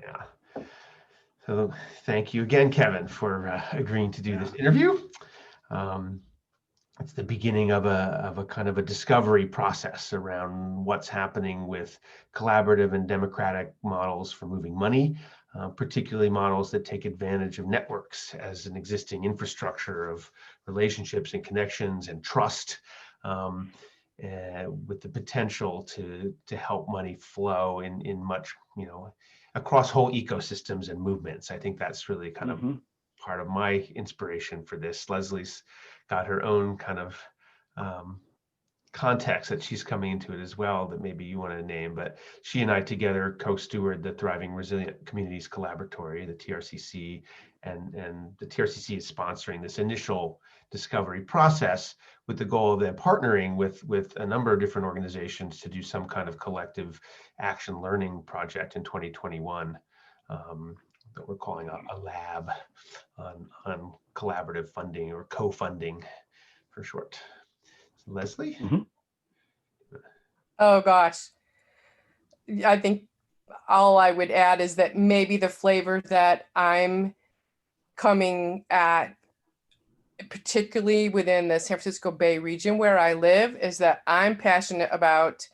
Yeah. So thank you again, Kevin, for agreeing to do this interview. Um, it's the beginning of a kind of a discovery process around what's happening with collaborative and democratic models for moving money, particularly models that take advantage of networks as an existing infrastructure of relationships and connections and trust, with the potential to help money flow in much, across whole ecosystems and movements. I think that's really kind of part of my inspiration for this. Leslie's got her own kind of context that she's coming into it as well that maybe you want to name, but she and I together co-steward the Thriving Resilient Communities Collaboratory, the TRCC, and the TRCC is sponsoring this initial discovery process with the goal of then partnering with a number of different organizations to do some kind of collective action learning project in 2021. That we're calling a lab on collaborative funding or co-funding for short. So Leslie? Oh gosh. I think all I would add is that maybe the flavor that I'm coming at, particularly within the San Francisco Bay region where I live, is that I'm passionate about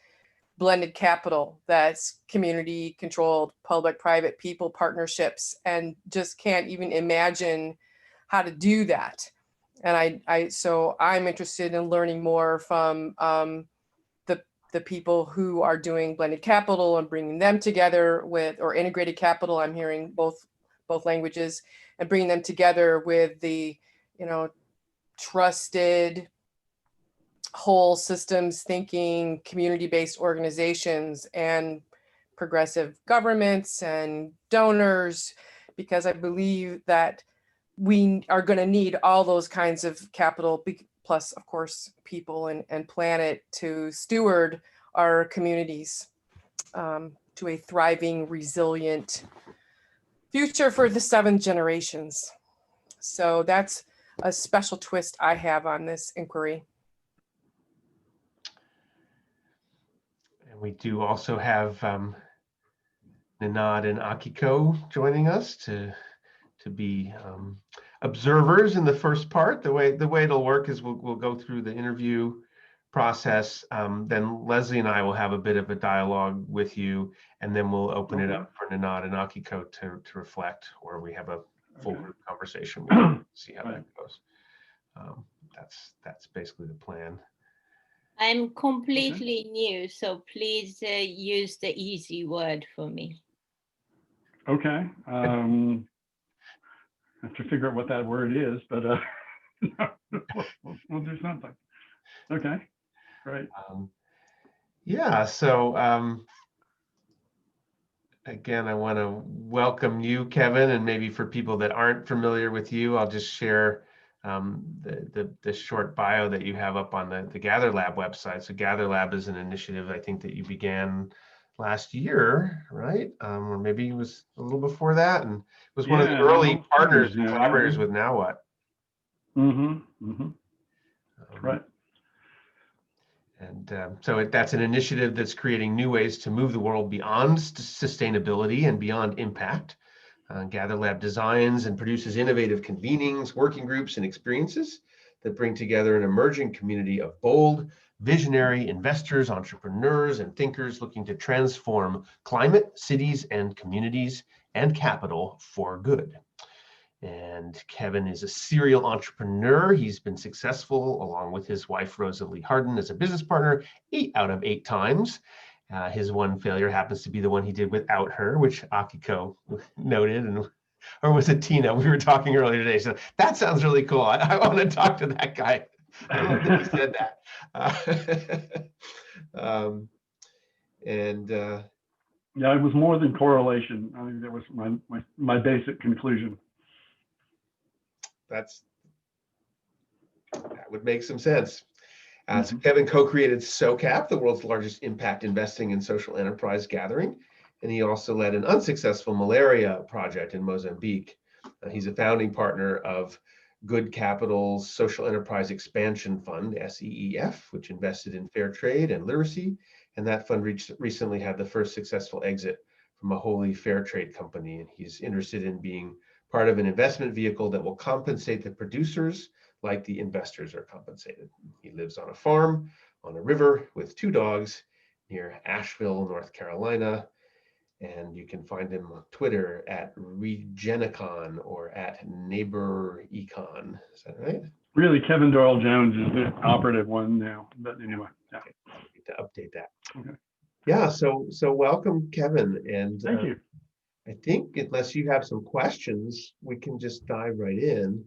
blended capital that's community controlled, public-private people partnerships, and just can't even imagine how to do that. And so I'm interested in learning more from the people who are doing blended capital and bringing them together with, or integrated capital. I'm hearing both languages, and bringing them together with the, trusted whole systems thinking, community-based organizations and progressive governments and donors, because I believe that we are going to need all those kinds of capital, plus of course people and planet, to steward our communities to a thriving, resilient future for the 7 generations. So that's a special twist I have on this inquiry. And we do also have Ninad and Akiko joining us to be observers in the first part. The way it'll work is we'll go through the interview process. Then Leslie and I will have a bit of a dialogue with you, and then we'll open it up for Ninad and Akiko to reflect, or we have a full group conversation. We'll see how that goes. That's basically the plan. I'm completely new, so please use the easy word for me. Okay. I have to figure out what that word is, but we'll do something. Okay, great. Yeah, so again, I want to welcome you, Kevin, and maybe for people that aren't familiar with you, I'll just share the short bio that you have up on the Gather Lab website. So Gather Lab is an initiative, I think, that you began last year, right? Or maybe it was a little before that, and it was one of the early partners and collaborators with Now What. Right. And so that's an initiative that's creating new ways to move the world beyond sustainability and beyond impact. Gather Lab designs and produces innovative convenings, working groups, and experiences that bring together an emerging community of bold, visionary investors, entrepreneurs, and thinkers looking to transform climate, cities, and communities, and capital for good. And Kevin is a serial entrepreneur. He's been successful along with his wife, Rosalie Harden, as a business partner 8 out of 8 times. His one failure happens to be the one he did without her, which Akiko noted, or was it Tina? We were talking earlier today. So that sounds really cool. I want to talk to that guy. I love that he said that. Yeah, it was more than correlation. I think that was my basic conclusion. That would make some sense. So Kevin co-created Socap, the world's largest impact investing and social enterprise gathering, and he also led an unsuccessful malaria project in Mozambique. He's a founding partner of Good Capital's Social Enterprise Expansion Fund, SEEF, which invested in fair trade and literacy, and that fund recently had the first successful exit from a wholly fair trade company, and he's interested in being part of an investment vehicle that will compensate the producers like the investors are compensated. He lives on a farm on a river with 2 dogs near Asheville, North Carolina. And you can find him on Twitter at Regenicon or at NeighborEcon. Is that right? Really, Kevin Doyle Jones is the operative one now. But anyway, yeah. Okay. I need to update that. Okay. Yeah. So welcome, Kevin. And Thank you. I think unless you have some questions, we can just dive right in.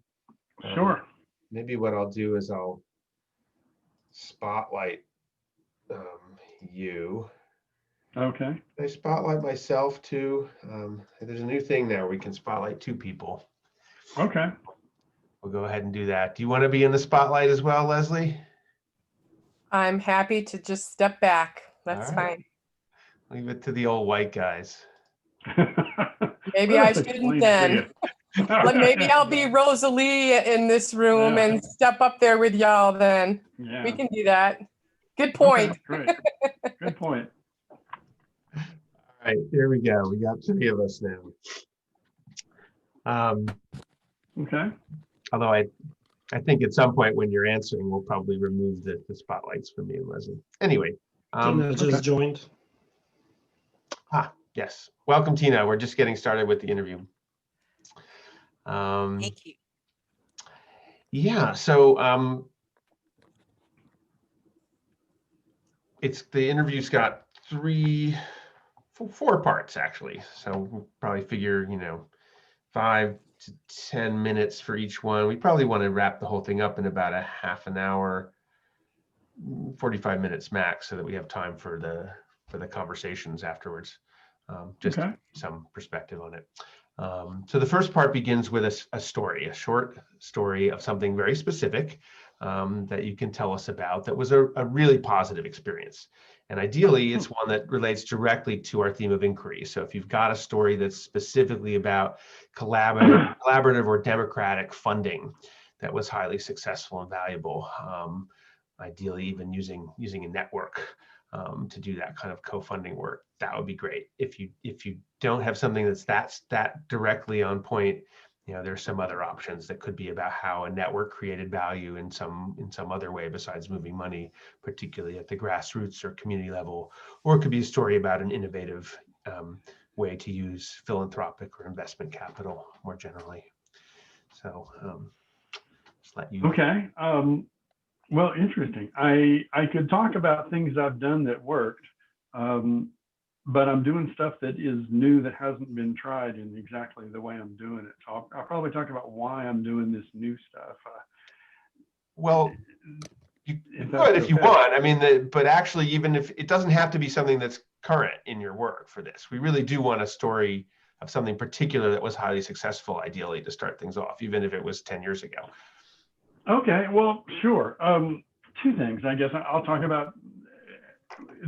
Sure. Maybe what I'll do is I'll spotlight you. Okay. I spotlight myself too. There's a new thing now. We can spotlight 2 people. Okay. We'll go ahead and do that. Do you want to be in the spotlight as well, Leslie? I'm happy to just step back. That's All right. fine. Leave it to the old white guys. Maybe Let I us shouldn't explain to then. you. But maybe I'll be Rosalie in this room Yeah. and step up there with y'all then. Yeah. We can do that. Good point. Okay, great. Good point. All right, here we go. We got 3 of us now. Okay. Although I think at some point when you're answering, we'll probably remove the spotlights for me and Leslie. Anyway. Tina just okay. joined. Yes. Welcome, Tina. We're just getting started with the interview. Thank you. Yeah, so it's the interview's got 4 parts actually. So we'll probably figure, 5 to 10 minutes for each one. We probably want to wrap the whole thing up in about a half an hour, 45 minutes max, so that we have time for the conversations afterwards. Just Okay. some perspective on it. So the first part begins with a story, a short story of something very specific that you can tell us about that was a really positive experience. And ideally, it's one that relates directly to our theme of inquiry. So if you've got a story that's specifically about collaborative or democratic funding that was highly successful and valuable, ideally even using a network to do that kind of co-funding work, that would be great. If you don't have something that's that directly on point, there's some other options that could be about how a network created value in some other way besides moving money, particularly at the grassroots or community level, or it could be a story about an innovative way to use philanthropic or investment capital more generally. So just let you. Okay. Well, interesting. I could talk about things I've done that worked, but I'm doing stuff that is new that hasn't been tried in exactly the way I'm doing it. So I'll probably talk about why I'm doing this new stuff. Well, you If could that's if you okay. want. I mean, but actually, even if it doesn't have to be something that's current in your work for this, we really do want a story of something particular that was highly successful, ideally, to start things off, even if it was 10 years ago. Okay, well, sure. 2 things, I guess. I'll talk about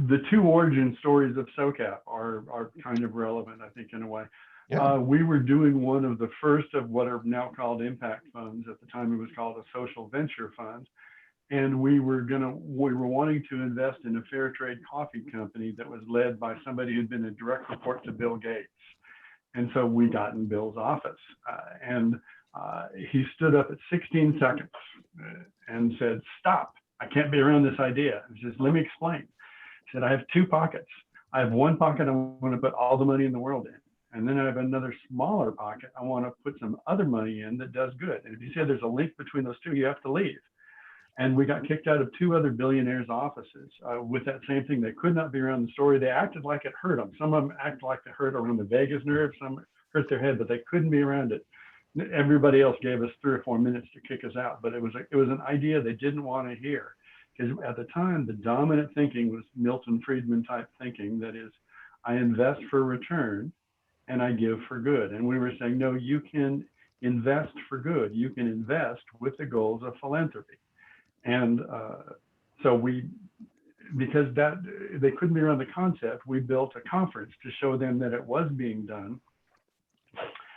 the 2 origin stories of Socap are kind of relevant, I think, in a way. Yeah. We were doing one of the first of what are now called impact funds. At the time, it was called a social venture fund. And we were wanting to invest in a fair trade coffee company that was led by somebody who'd been a direct report to Bill Gates. And so we got in Bill's office and he stood up at 16 seconds and said, "Stop, I can't be around this idea." He says, "Let me explain." He said, "I have 2 pockets. I have one pocket I want to put all the money in the world in. And then I have another smaller pocket I want to put some other money in that does good. And if you say there's a link between those 2, you have to leave." And we got kicked out of 2 other billionaires' offices with that same thing. They could not be around the story. They acted like it hurt them. Some of them acted like they hurt around the vagus nerve. Some hurt their head, but they couldn't be around it. Everybody else gave us 3 or 4 minutes to kick us out, but it was an idea they didn't want to hear, because at the time the dominant thinking was Milton Friedman type thinking. That is, I invest for return and I give for good. And we were saying, no, you can invest for good. You can invest with the goals of philanthropy. And so because they couldn't be around the concept, we built a conference to show them that it was being done.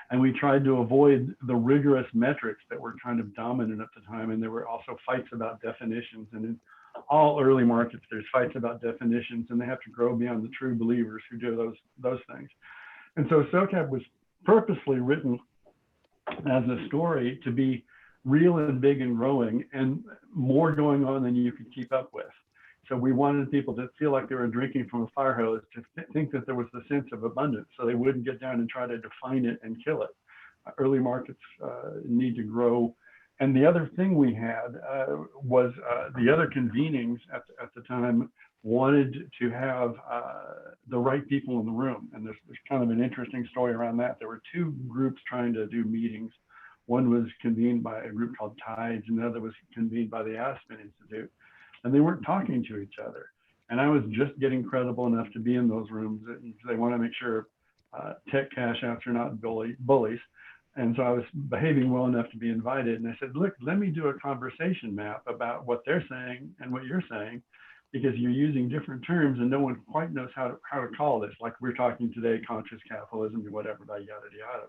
And we tried to avoid the rigorous metrics that were kind of dominant at the time. And there were also fights about definitions. And in all early markets, there's fights about definitions, and they have to grow beyond the true believers who do those things. And so Socap was purposely written as a story to be real and big and growing and more going on than you could keep up with. So we wanted people to feel like they were drinking from a fire hose, to think that there was the sense of abundance, so they wouldn't get down and try to define it and kill it. Early markets need to grow. And the other thing we had was the other convenings at the time wanted to have the right people in the room. And there's kind of an interesting story around that. There were two groups trying to do meetings. One was convened by a group called Tides, and the other was convened by the Aspen Institute. And they weren't talking to each other. And I was just getting credible enough to be in those rooms. They want to make sure tech cash outs are not bullies. And so I was behaving well enough to be invited. And I said, look, let me do a conversation map about what they're saying and what you're saying, because you're using different terms and no one quite knows how to call this. Like we're talking today, conscious capitalism or whatever, yada, yada.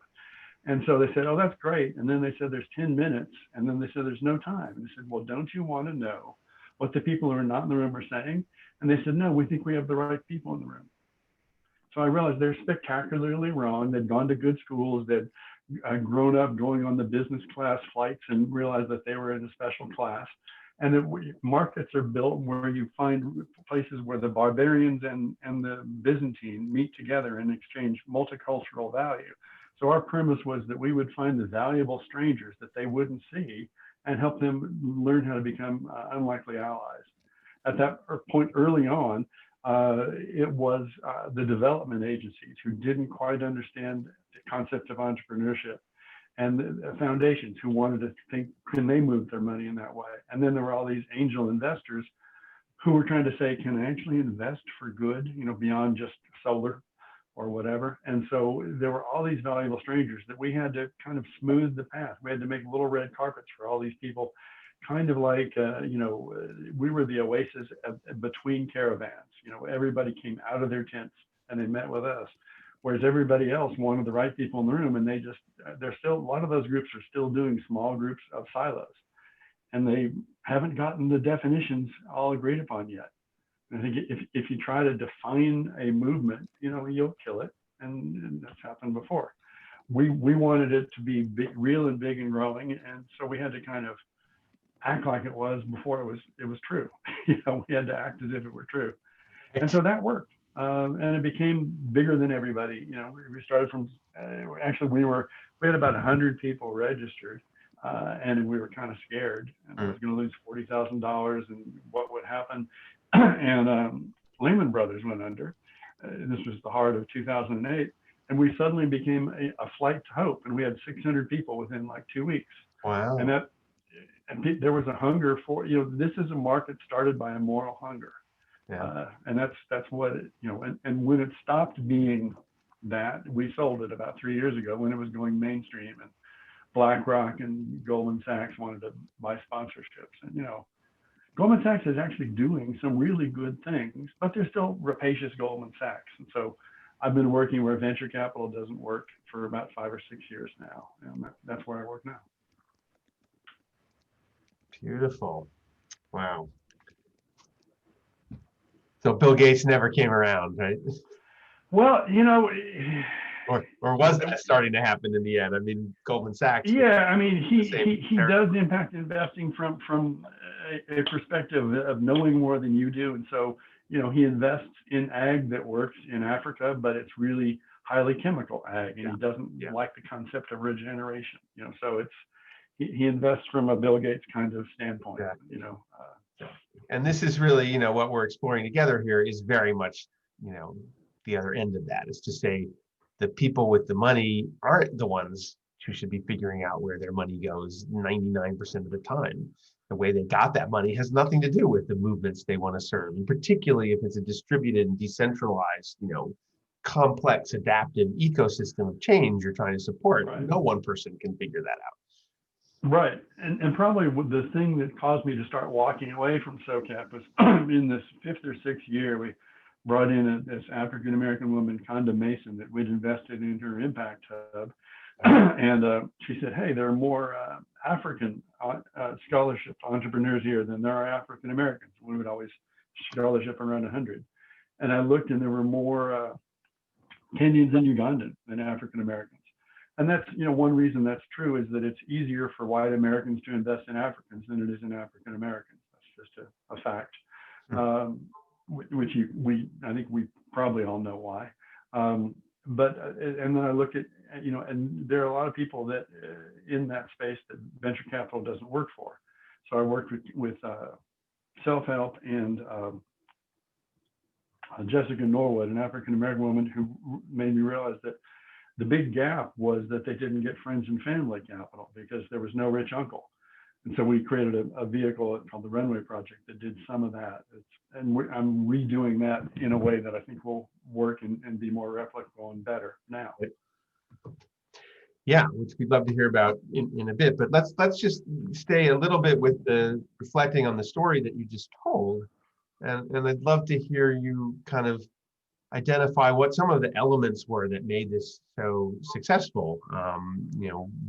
And so they said, oh, that's great. And then they said, there's 10 minutes. And then they said, there's no time. And they said, well, don't you want to know what the people who are not in the room are saying? And they said, no, we think we have the right people in the room. So I realized they're spectacularly wrong. They'd gone to good schools. They'd grown up going on the business class flights and realized that they were in a special class. And that markets are built where you find places where the barbarians and the Byzantine meet together and exchange multicultural value. So our premise was that we would find the valuable strangers that they wouldn't see and help them learn how to become unlikely allies. At that point early on, it was the development agencies who didn't quite understand the concept of entrepreneurship, and the foundations who wanted to think, can they move their money in that way? And then there were all these angel investors who were trying to say, can I actually invest for good, beyond just solar or whatever? And so there were all these valuable strangers that we had to kind of smooth the path. We had to make little red carpets for all these people, kind of like, we were the oasis between caravans. Everybody came out of their tents and they met with us, whereas everybody else wanted the right people in the room. And there's still, a lot of those groups are still doing small groups of silos, and they haven't gotten the definitions all agreed upon yet. I think if you try to define a movement, you'll kill it, and that's happened before. We wanted it to be real and big and growing, and so we had to kind of act like it was before it was true. We had to act as if it were true, and so that worked, and it became bigger than everybody. We started from actually we had about 100 people registered, and we were kind of scared, and I was going to lose $40,000, and what would happen. And Lehman Brothers went under. This was the heart of 2008. And we suddenly became a flight to hope. And we had 600 people within like 2 weeks. Wow. And there was a hunger for, this is a market started by a moral hunger. Yeah. And that's what, and when it stopped being that, we sold it about 3 years ago when it was going mainstream, and BlackRock and Goldman Sachs wanted to buy sponsorships. And, Goldman Sachs is actually doing some really good things, but they're still rapacious Goldman Sachs. And so I've been working where venture capital doesn't work for about 5 or 6 years now. And that's where I work now. Beautiful. Wow. So Bill Gates never came around, right? Well, Or was that starting to happen in the end? I mean, Goldman Sachs. Yeah, I mean, he does impact investing from a perspective of knowing more than you do. And so, he invests in ag that works in Africa, but it's really highly chemical ag, and he doesn't like the concept of regeneration. So he invests from a Bill Gates kind of standpoint. And this is really, what we're exploring together here is very much, the other end of that, is to say the people with the money aren't the ones who should be figuring out where their money goes 99% of the time. The way they got that money has nothing to do with the movements they want to serve, and particularly if it's a distributed and decentralized, complex adaptive ecosystem of change you're trying to support. Right. No one person can figure that out. Right. And probably the thing that caused me to start walking away from Socap was in this 5th or 6th year, we brought in this African-American woman, Conda Mason, that we'd invested in her impact hub. And she said, hey, there are more African scholarship entrepreneurs here than there are African-Americans. We would always scholarship around 100. And I looked, and there were more Kenyans and Ugandans than African Americans. And that's, one reason that's true is that it's easier for white Americans to invest in Africans than it is in African Americans. That's just a fact, which I think we probably all know why. And then I look at, and there are a lot of people that in that space that venture capital doesn't work for. So I worked with self-help and Jessica Norwood, an African American woman, who made me realize that the big gap was that they didn't get friends and family capital because there was no rich uncle. And so we created a vehicle called the Runway Project that did some of that. I'm redoing that in a way that I think will work and be more replicable and better now. Yeah, which we'd love to hear about in a bit. But let's just stay a little bit with the reflecting on the story that you just told. And I'd love to hear you kind of identify what some of the elements were that made this so successful.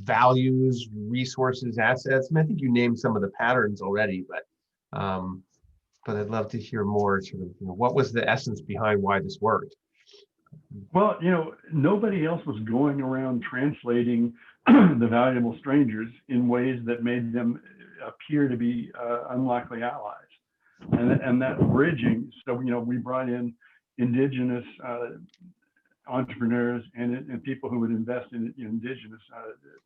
Values, resources, assets. I think you named some of the patterns already, but I'd love to hear more. Sort of, what was the essence behind why this worked? Well, nobody else was going around translating the valuable strangers in ways that made them appear to be unlikely allies. And that bridging, so, we brought in indigenous entrepreneurs and people who would invest in indigenous,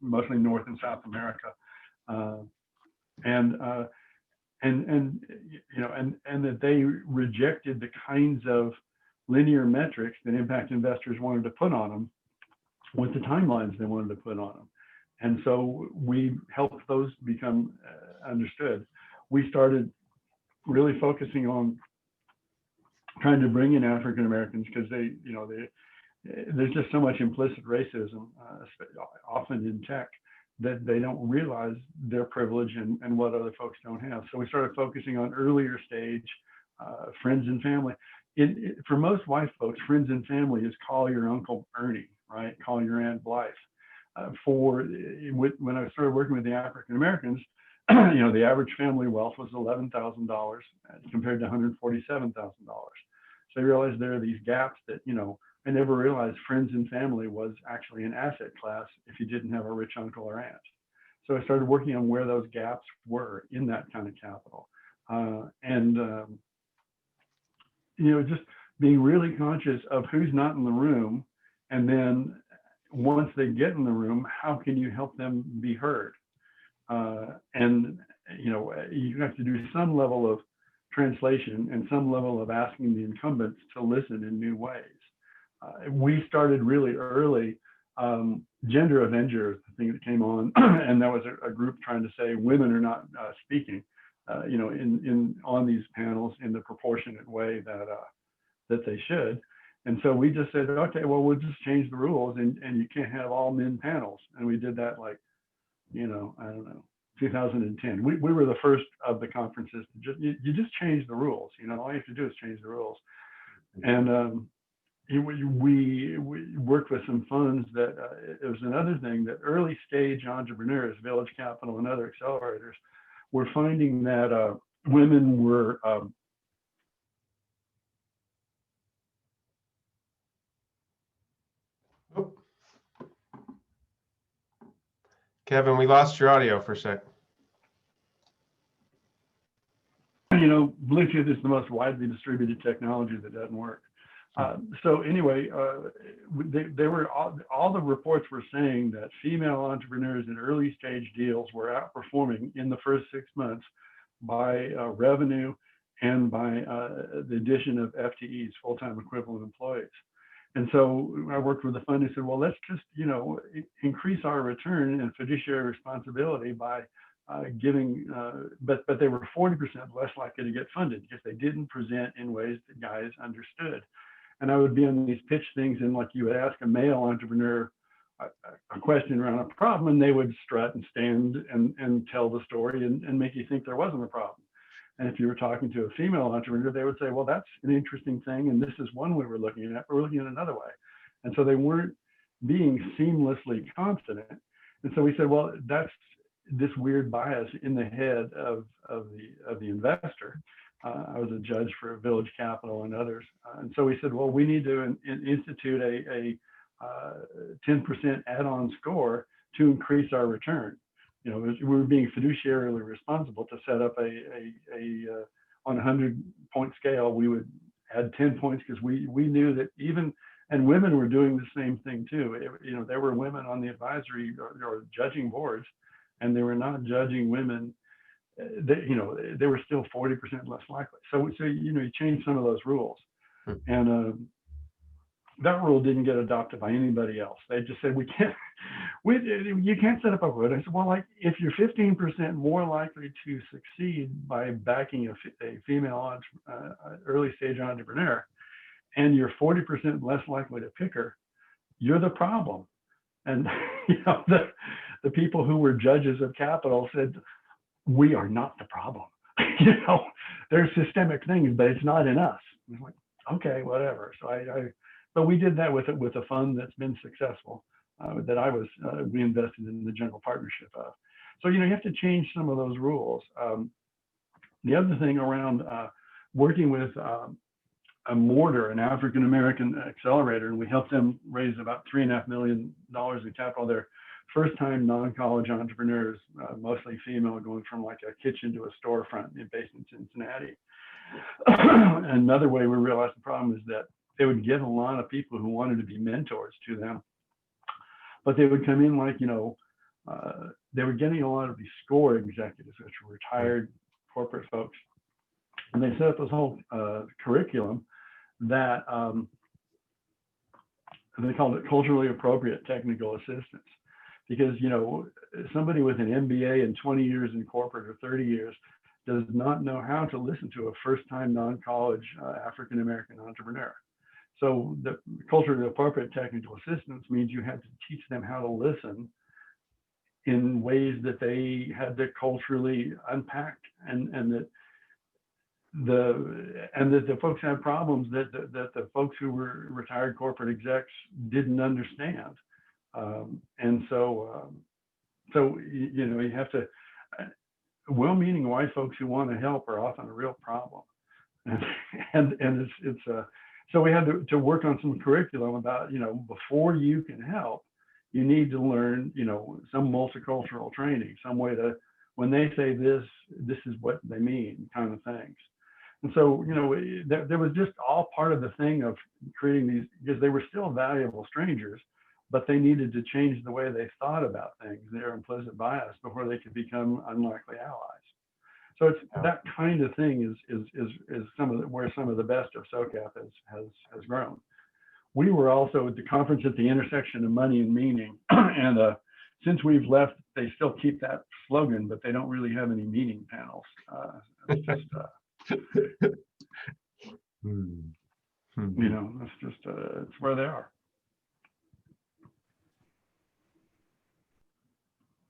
mostly North and South America. And that they rejected the kinds of linear metrics that impact investors wanted to put on them with the timelines they wanted to put on them. And so we helped those become understood. We started really focusing on trying to bring in African Americans because there's just so much implicit racism, often in tech, that they don't realize their privilege and what other folks don't have. So we started focusing on earlier stage friends and family. For most white folks, friends and family is call your Uncle Ernie, right? Call your Aunt Blythe. When I started working with the African Americans, the average family wealth was $11,000 compared to $147,000. So I realized there are these gaps that, I never realized friends and family was actually an asset class if you didn't have a rich uncle or aunt. So I started working on where those gaps were in that kind of capital. Just being really conscious of who's not in the room. And then once they get in the room, how can you help them be heard? You have to do some level of translation and some level of asking the incumbents to listen in new ways. We started really early. Gender Avenger is the thing that came on, and that was a group trying to say women are not speaking, on these panels in the proportionate way that they should. And so we just said, okay, well, we'll just change the rules, and you can't have all men panels. And we did that I don't know, 2010. We were the first of the conferences to you just change the rules. All you have to do is change the rules. And we worked with some funds that it was another thing that early stage entrepreneurs, Village Capital and other accelerators, were finding that women were Kevin, we lost your audio for a sec. Bluetooth is the most widely distributed technology that doesn't work. So anyway, they were all the reports were saying that female entrepreneurs in early stage deals were outperforming in the first 6 months by revenue and by the addition of FTEs, full-time equivalent employees. And so I worked with the fund and said, well, let's just, increase our return and fiduciary responsibility by giving, but they were 40% less likely to get funded because they didn't present in ways that guys understood. And I would be on these pitch things, and like you would ask a male entrepreneur a question around a problem, and they would strut and stand and tell the story and make you think there wasn't a problem. And if you were talking to a female entrepreneur, they would say, well, that's an interesting thing, and this is one way we're looking at, but we're looking at another way. And so they weren't being seamlessly confident. And so we said, well, that's this weird bias in the head of the investor. I was a judge for Village Capital and others. And so we said, well, we need to institute a 10% add-on score to increase our return. You know, we were being fiduciarily responsible to set up on a 100-point scale, we would add 10 points because we knew that and women were doing the same thing too. You know, there were women on the advisory or judging boards, and they were not judging women. You know, they were still 40% less likely. So you know, you change some of those rules, and that rule didn't get adopted by anybody else. They just said you can't set up a rule. I said, well, like if you're 15% more likely to succeed by backing a female early stage entrepreneur, and you're 40% less likely to pick her, you're the problem. And you know, the people who were judges of capital said, we are not the problem. You know, there's systemic things, but it's not in us. I was like, okay, whatever. So but we did that with a fund that's been successful, that we invested in the general partnership of. So, you know, you have to change some of those rules. The other thing around working with a mortar, an African-American accelerator, and we helped them raise about $3.5 million in capital. They're first-time non-college entrepreneurs, mostly female, going from like a kitchen to a storefront based in Cincinnati. Another way we realized the problem is that they would get a lot of people who wanted to be mentors to them, but they would come in like, you know, they were getting a lot of these SCORE executives, which were retired corporate folks, and they set up this whole curriculum that they called it culturally appropriate technical assistance, because, you know, somebody with an MBA and 20 years in corporate or 30 years does not know how to listen to a first-time non-college African-American entrepreneur. So the culturally appropriate technical assistance means you had to teach them how to listen in ways that they had to culturally unpack, and that the folks had problems that the folks who were retired corporate execs didn't understand. And so you know, you have to, well-meaning white folks who want to help are often a real problem. And it's so we had to work on some curriculum about, you know, before you can help, you need to learn, you know, some multicultural training, some way to, when they say this is what they mean, kind of things. And so, you know, there was just all part of the thing of creating these, because they were still valuable strangers, but they needed to change the way they thought about things, their implicit bias, before they could become unlikely allies. So it's that kind of thing is where some of the best of Socap has grown. We were also at the conference at the intersection of money and meaning, and since we've left, they still keep that slogan, but they don't really have any meaning panels. It's just, you know, it's just it's where they are.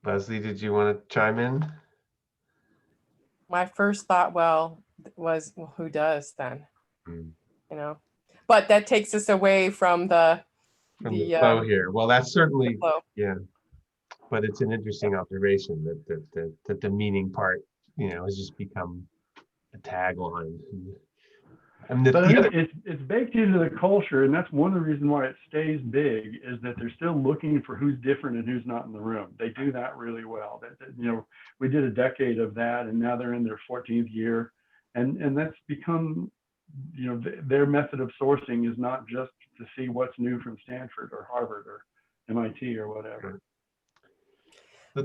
Leslie, did you want to chime in? My first thought, was who does then? You know, but that takes us away from the flow here. Well, that's certainly, flow. Yeah, but it's an interesting observation that the meaning part, you know, has just become a tagline. But it's baked into the culture, and that's one of the reasons why it stays big, is that they're still looking for who's different and who's not in the room. They do that really well. You know, we did a decade of that, and now they're in their 14th year, and that's become, you know, their method of sourcing is not just to see what's new from Stanford or Harvard or MIT or whatever.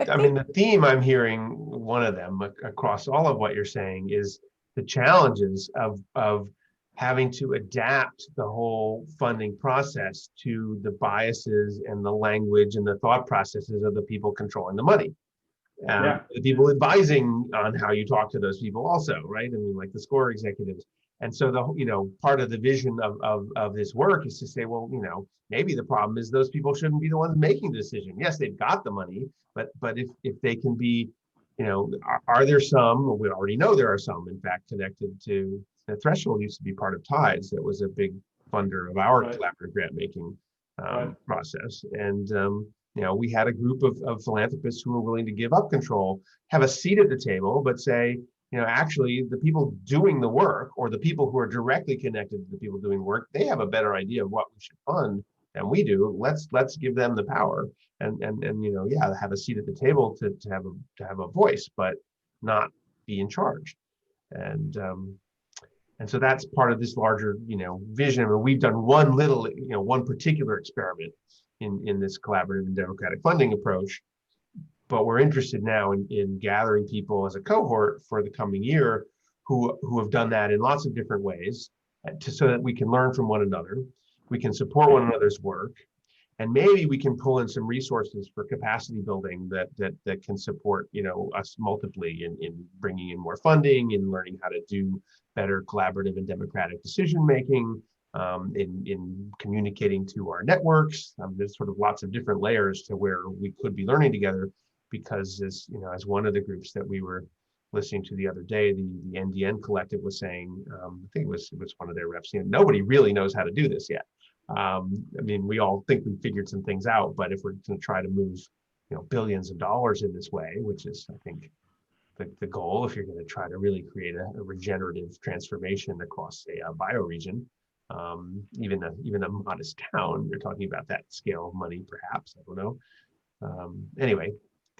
I mean, the theme I'm hearing, one of them across all of what you're saying, is the challenges of having to adapt the whole funding process to the biases and the language and the thought processes of the people controlling the money. The people advising on how you talk to those people also, right? I mean, like the SCORE executives. And so the, you know, part of the vision of this work is to say, well, you know, maybe the problem is those people shouldn't be the ones making the decision. Yes, they've got the money, but if they can be, you know, are there some, well, we already know there are some, in fact, connected to the threshold used to be part of TIDES. That was a big funder of our collaborative grant making process. And, you know, we had a group of philanthropists who were willing to give up control, have a seat at the table, but say, actually the people doing the work, or the people who are directly connected to the people doing work, they have a better idea of what we should fund than we do. Let's give them the power and yeah, have a seat at the table to have a voice, but not be in charge. And so that's part of this larger, vision. I mean, we've done one particular experiment in this collaborative and democratic funding approach, but we're interested now in gathering people as a cohort for the coming year who have done that in lots of different ways, so that we can learn from one another, we can support one another's work, and maybe we can pull in some resources for capacity building that can support us multiply in bringing in more funding, in learning how to do better collaborative and democratic decision making, in communicating to our networks. There's sort of lots of different layers to where we could be learning together, because as one of the groups that we were listening to the other day, the NDN collective was saying, I think it was one of their reps, nobody really knows how to do this yet. I mean, we all think we figured some things out, but if we're going to try to move, billions of dollars in this way, which is, I think, the goal, if you're going to try to really create a regenerative transformation across, say, a bioregion, even a modest town, you're talking about that scale of money, perhaps. I don't know. Anyway,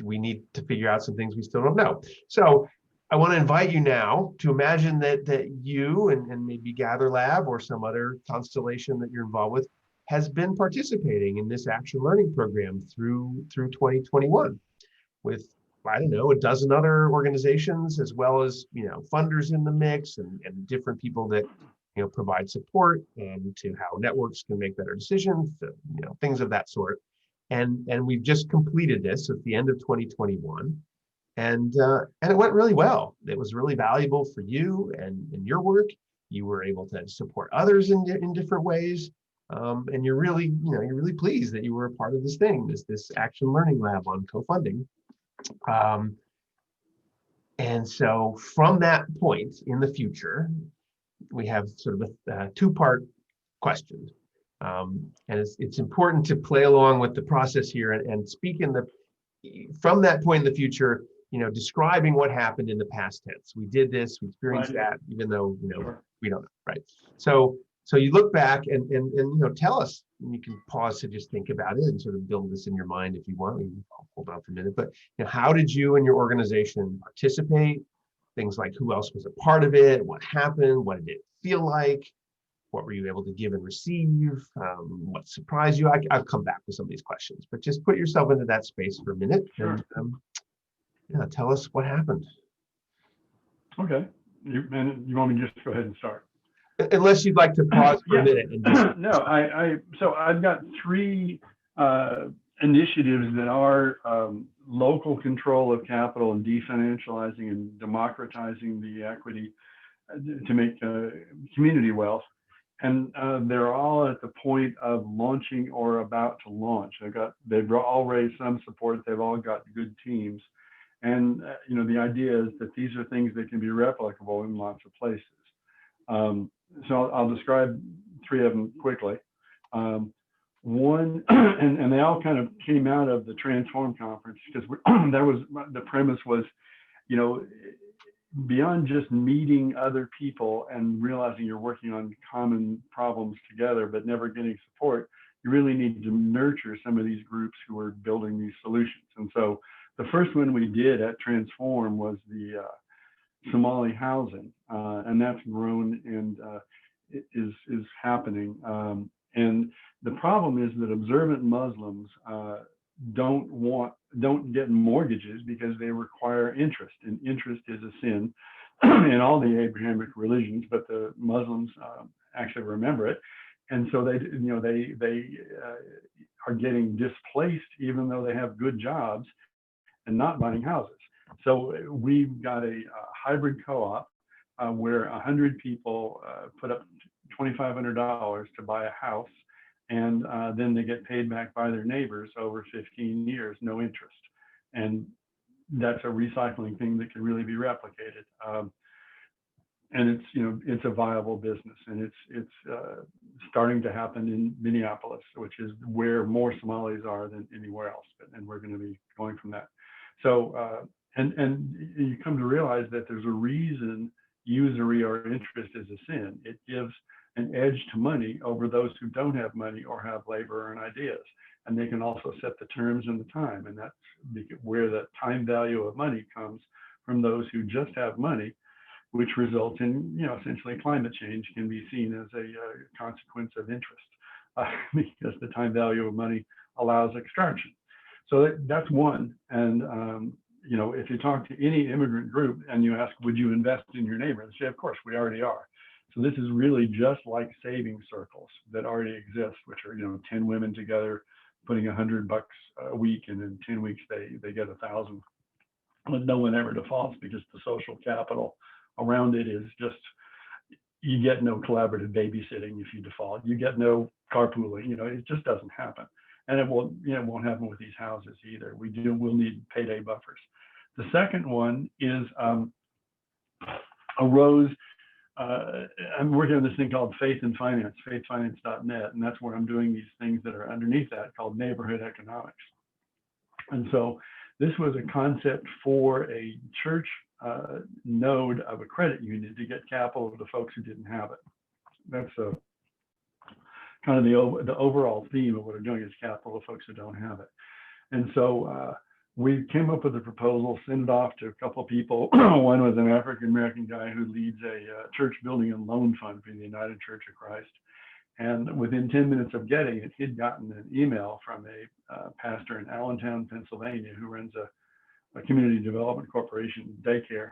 we need to figure out some things we still don't know. So I want to invite you now to imagine that you and maybe Gather Lab or some other constellation that you're involved with has been participating in this action learning program through 2021 with, I don't know, a dozen other organizations, as well as funders in the mix, and different people that provide support and to how networks can make better decisions, things of that sort. And we've just completed this at the end of 2021. And it went really well. It was really valuable for you and your work. You were able to support others in different ways. And you're really pleased that you were a part of this thing, this action learning lab on co-funding. And so from that point in the future, we have sort of a two-part question. And it's important to play along with the process here and speak from that point in the future, describing what happened in the past tense. We did this, we experienced that, even though, we don't know, right? So you look back and tell us, and you can pause to just think about it and sort of build this in your mind if you want. I'll hold on for a minute, but how did you and your organization participate? Things like who else was a part of it? What happened? What did it feel like? What were you able to give and receive? What surprised you? I'll come back with some of these questions, but just put yourself into that space for a minute. Sure. And tell us what happened. Okay. You want me to just go ahead and start? Unless you'd like to pause for a minute. And just... No, so I've got three initiatives that are local control of capital and definancializing and democratizing the equity to make community wealth. And they're all at the point of launching or about to launch. They've all raised some support. They've all got good teams. And the idea is that these are things that can be replicable in lots of places. So I'll describe three of them quickly. One, and they all kind of came out of the Transform conference, because that was the premise was, beyond just meeting other people and realizing you're working on common problems together, but never getting support, you really need to nurture some of these groups who are building these solutions. And so the first one we did at Transform was the Somali Housing, and that's grown and is happening. And the problem is that observant Muslims don't get mortgages because they require interest, and interest is a sin in all the Abrahamic religions, but the Muslims actually remember it, and so they are getting displaced even though they have good jobs and not buying houses. So we've got a hybrid co-op where 100 people put up $2,500 to buy a house, and then they get paid back by their neighbors over 15 years, no interest. And that's a recycling thing that can really be replicated. And it's a viable business, and it's starting to happen in Minneapolis, which is where more Somalis are than anywhere else. And we're going to be going from that. So, and you come to realize that there's a reason usury or interest is a sin. It gives an edge to money over those who don't have money or have labor and ideas. And they can also set the terms and the time. And that's where the time value of money comes from those who just have money, which results in, essentially climate change can be seen as a consequence of interest because the time value of money allows extraction. So that's one. And, if you talk to any immigrant group and you ask, would you invest in your neighbor? They say, of course, we already are. So this is really just like saving circles that already exist, which are, 10 women together putting $100 a week, and in 10 weeks they get 1,000. But no one ever defaults because the social capital around it is just, you get no collaborative babysitting if you default. You get no carpooling. It just doesn't happen. And it won't happen with these houses either. We'll need payday buffers. The second one is arose. I'm working on this thing called Faith and Finance, faithfinance.net, and that's where I'm doing these things that are underneath that called neighborhood economics. And so this was a concept for a church node of a credit union to get capital to folks who didn't have it. That's kind of the overall theme of what we're doing is capital to folks who don't have it. And so we came up with a proposal, sent it off to a couple of people. One was an African-American guy who leads a church building and loan fund for the United Church of Christ. And within 10 minutes of getting it, he'd gotten an email from a pastor in Allentown, Pennsylvania, who runs a community development corporation daycare.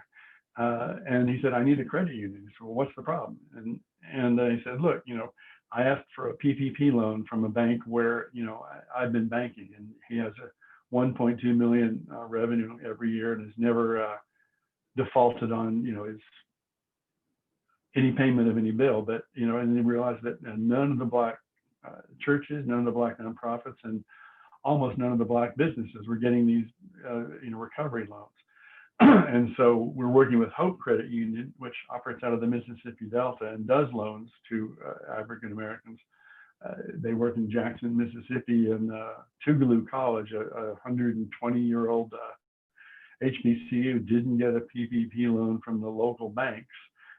And he said, I need a credit union. He said, well, what's the problem? And he said, look, I asked for a PPP loan from a bank where, I've been banking, and he has a 1.2 million revenue every year and has never defaulted on, his any payment of any bill. But, and they realized that none of the Black churches, none of the Black nonprofits, and almost none of the Black businesses were getting these, recovery loans. And so we're working with Hope Credit Union, which operates out of the Mississippi Delta and does loans to African Americans. They work in Jackson, Mississippi, and Tougaloo College, a 120-year-old HBCU, didn't get a PPP loan from the local banks,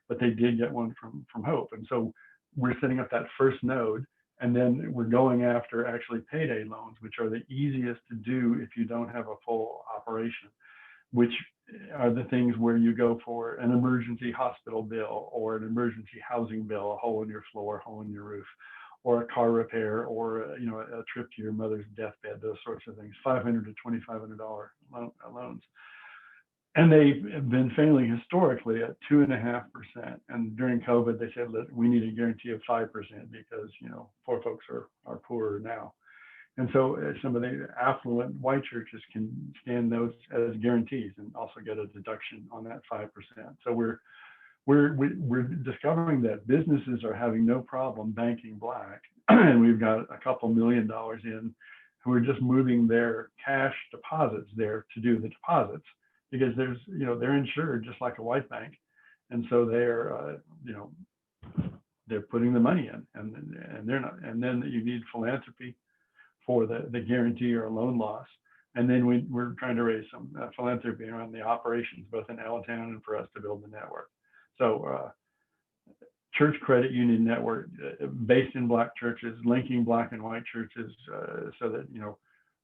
but they did get one from Hope. And so we're setting up that first node, and then we're going after actually payday loans, which are the easiest to do if you don't have a full operation, which are the things where you go for an emergency hospital bill or an emergency housing bill, a hole in your floor, a hole in your roof, or a car repair, or a trip to your mother's deathbed, those sorts of things, $500 to $2,500 loans. And they've been failing historically at 2.5%. And during COVID, they said, we need a guarantee of 5% because, poor folks are poorer now. And so some of the affluent white churches can stand those as guarantees and also get a deduction on that 5%. So we're discovering that businesses are having no problem banking Black, and we've got a couple $1 million in who are just moving their cash deposits there to do the deposits because there's, they're insured just like a white bank, and so they're, they're putting the money in, and they're not, and then you need philanthropy for the guarantee or loan loss. And then we're trying to raise some philanthropy around the operations, both in Allentown and for us to build the network. So church credit union network based in Black churches, linking Black and white churches so that,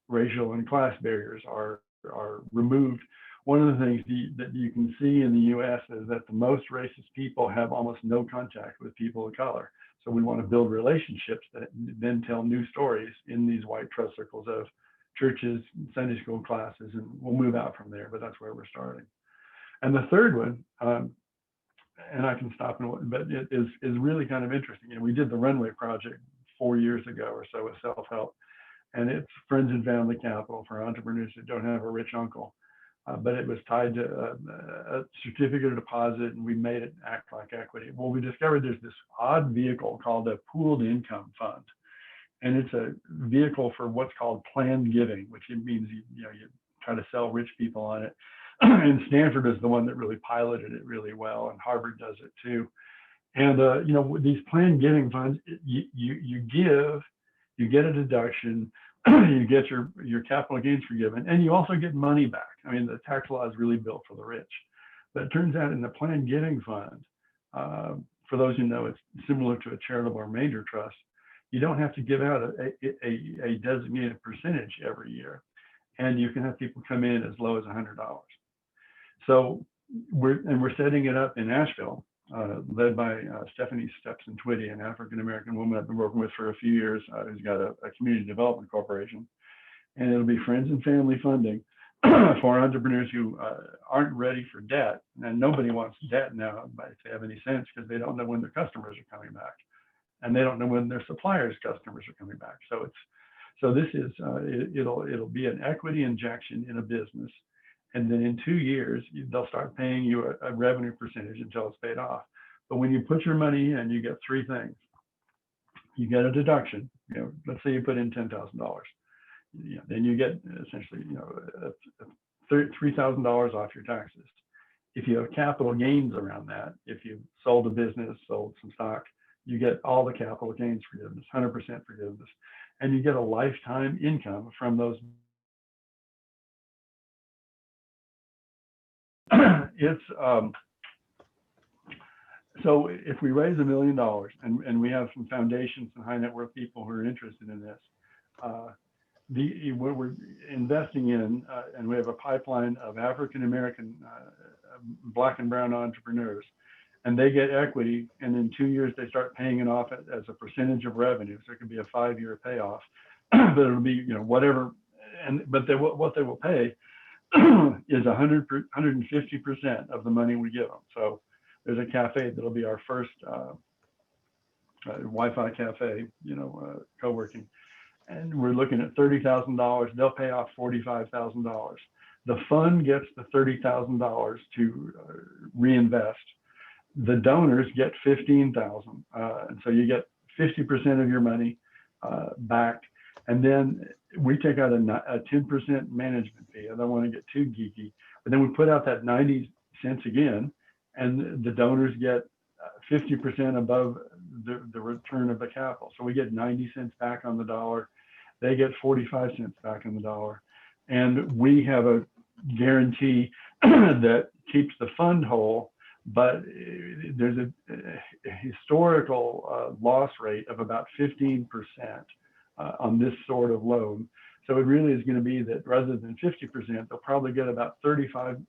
racial and class barriers are removed. One of the things that you can see in the US is that the most racist people have almost no contact with people of color. So we want to build relationships that then tell new stories in these white trust circles of churches, Sunday school classes, and we'll move out from there, but that's where we're starting. And the third one, and I can stop, but it is really kind of interesting. We did the Runway Project 4 years ago or so with self-help, and it's friends and family capital for entrepreneurs that don't have a rich uncle. But it was tied to a certificate of deposit, and we made it act like equity. Well, we discovered there's this odd vehicle called a pooled income fund. And it's a vehicle for what's called planned giving, which means you try to sell rich people on it. And Stanford is the one that really piloted it really well, and Harvard does it too. And these planned giving funds, you give, you get a deduction, you get your capital gains forgiven, and you also get money back. I mean, the tax law is really built for the rich. But it turns out in the planned giving fund, for those who know, it's similar to a charitable or major trust. You don't have to give out a designated percentage every year, and you can have people come in as low as $100. So we're setting it up in Asheville, led by Stephanie Stepson Twitty, an African-American woman I've been working with for a few years, who's got a community development corporation. And it'll be friends and family funding for entrepreneurs who aren't ready for debt. And nobody wants debt now, if they have any sense, because they don't know when their customers are coming back. And they don't know when their suppliers' customers are coming back. So this is, it'll be an equity injection in a business. And then in 2 years, they'll start paying you a revenue percentage until it's paid off. But when you put your money in, you get three things. You get a deduction. Let's say you put in $10,000. Then you get essentially, $3,000 off your taxes. If you have capital gains around that, if you sold a business, sold some stock, you get all the capital gains forgiveness, 100% forgiveness, and you get a lifetime income from those. So if we raise $1 million, and we have some foundations and high net worth people who are interested in this, what we're investing in, and we have a pipeline of African-American, Black and brown entrepreneurs, and they get equity, and in 2 years they start paying it off as a percentage of revenue. So it could be a 5-year payoff, but it'll be whatever. But what they will pay is 150% of the money we give them. So there's a cafe that'll be our first Wi-Fi cafe, co-working, and we're looking at $30,000. They'll pay off $45,000. The fund gets the $30,000 to reinvest. The donors get $15,000, and so you get 50% of your money back. And then we take out a 10% management fee. I don't want to get too geeky, but then we put out that 90 cents again, and the donors get 50% above the return of the capital. So we get 90 cents back on the dollar. They get 45 cents back on the dollar. And we have a guarantee that keeps the fund whole, but there's a historical loss rate of about 15% on this sort of loan. So it really is going to be that rather than 50%, they'll probably get about 35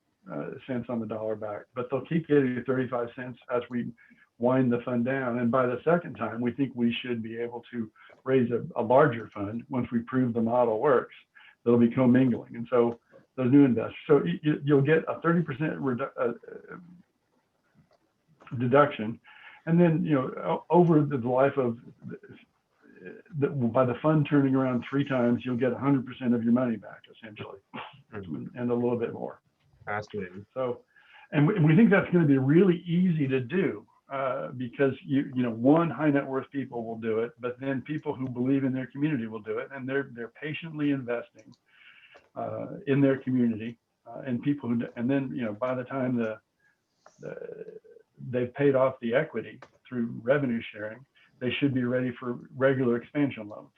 cents on the dollar back, but they'll keep getting 35 cents as we wind the fund down. And by the second time, we think we should be able to raise a larger fund once we prove the model works. That'll be commingling. And so those new investors, so you'll get a 30% deduction. And then, over the life of by the fund turning around 3 times, you'll get 100% of your money back, essentially, and a little bit more. Fascinating. So, and we think that's going to be really easy to do because one, high net worth people will do it, but then people who believe in their community will do it, and they're patiently investing in their community, and people who, and then by the time they've paid off the equity through revenue sharing, they should be ready for regular expansion loans.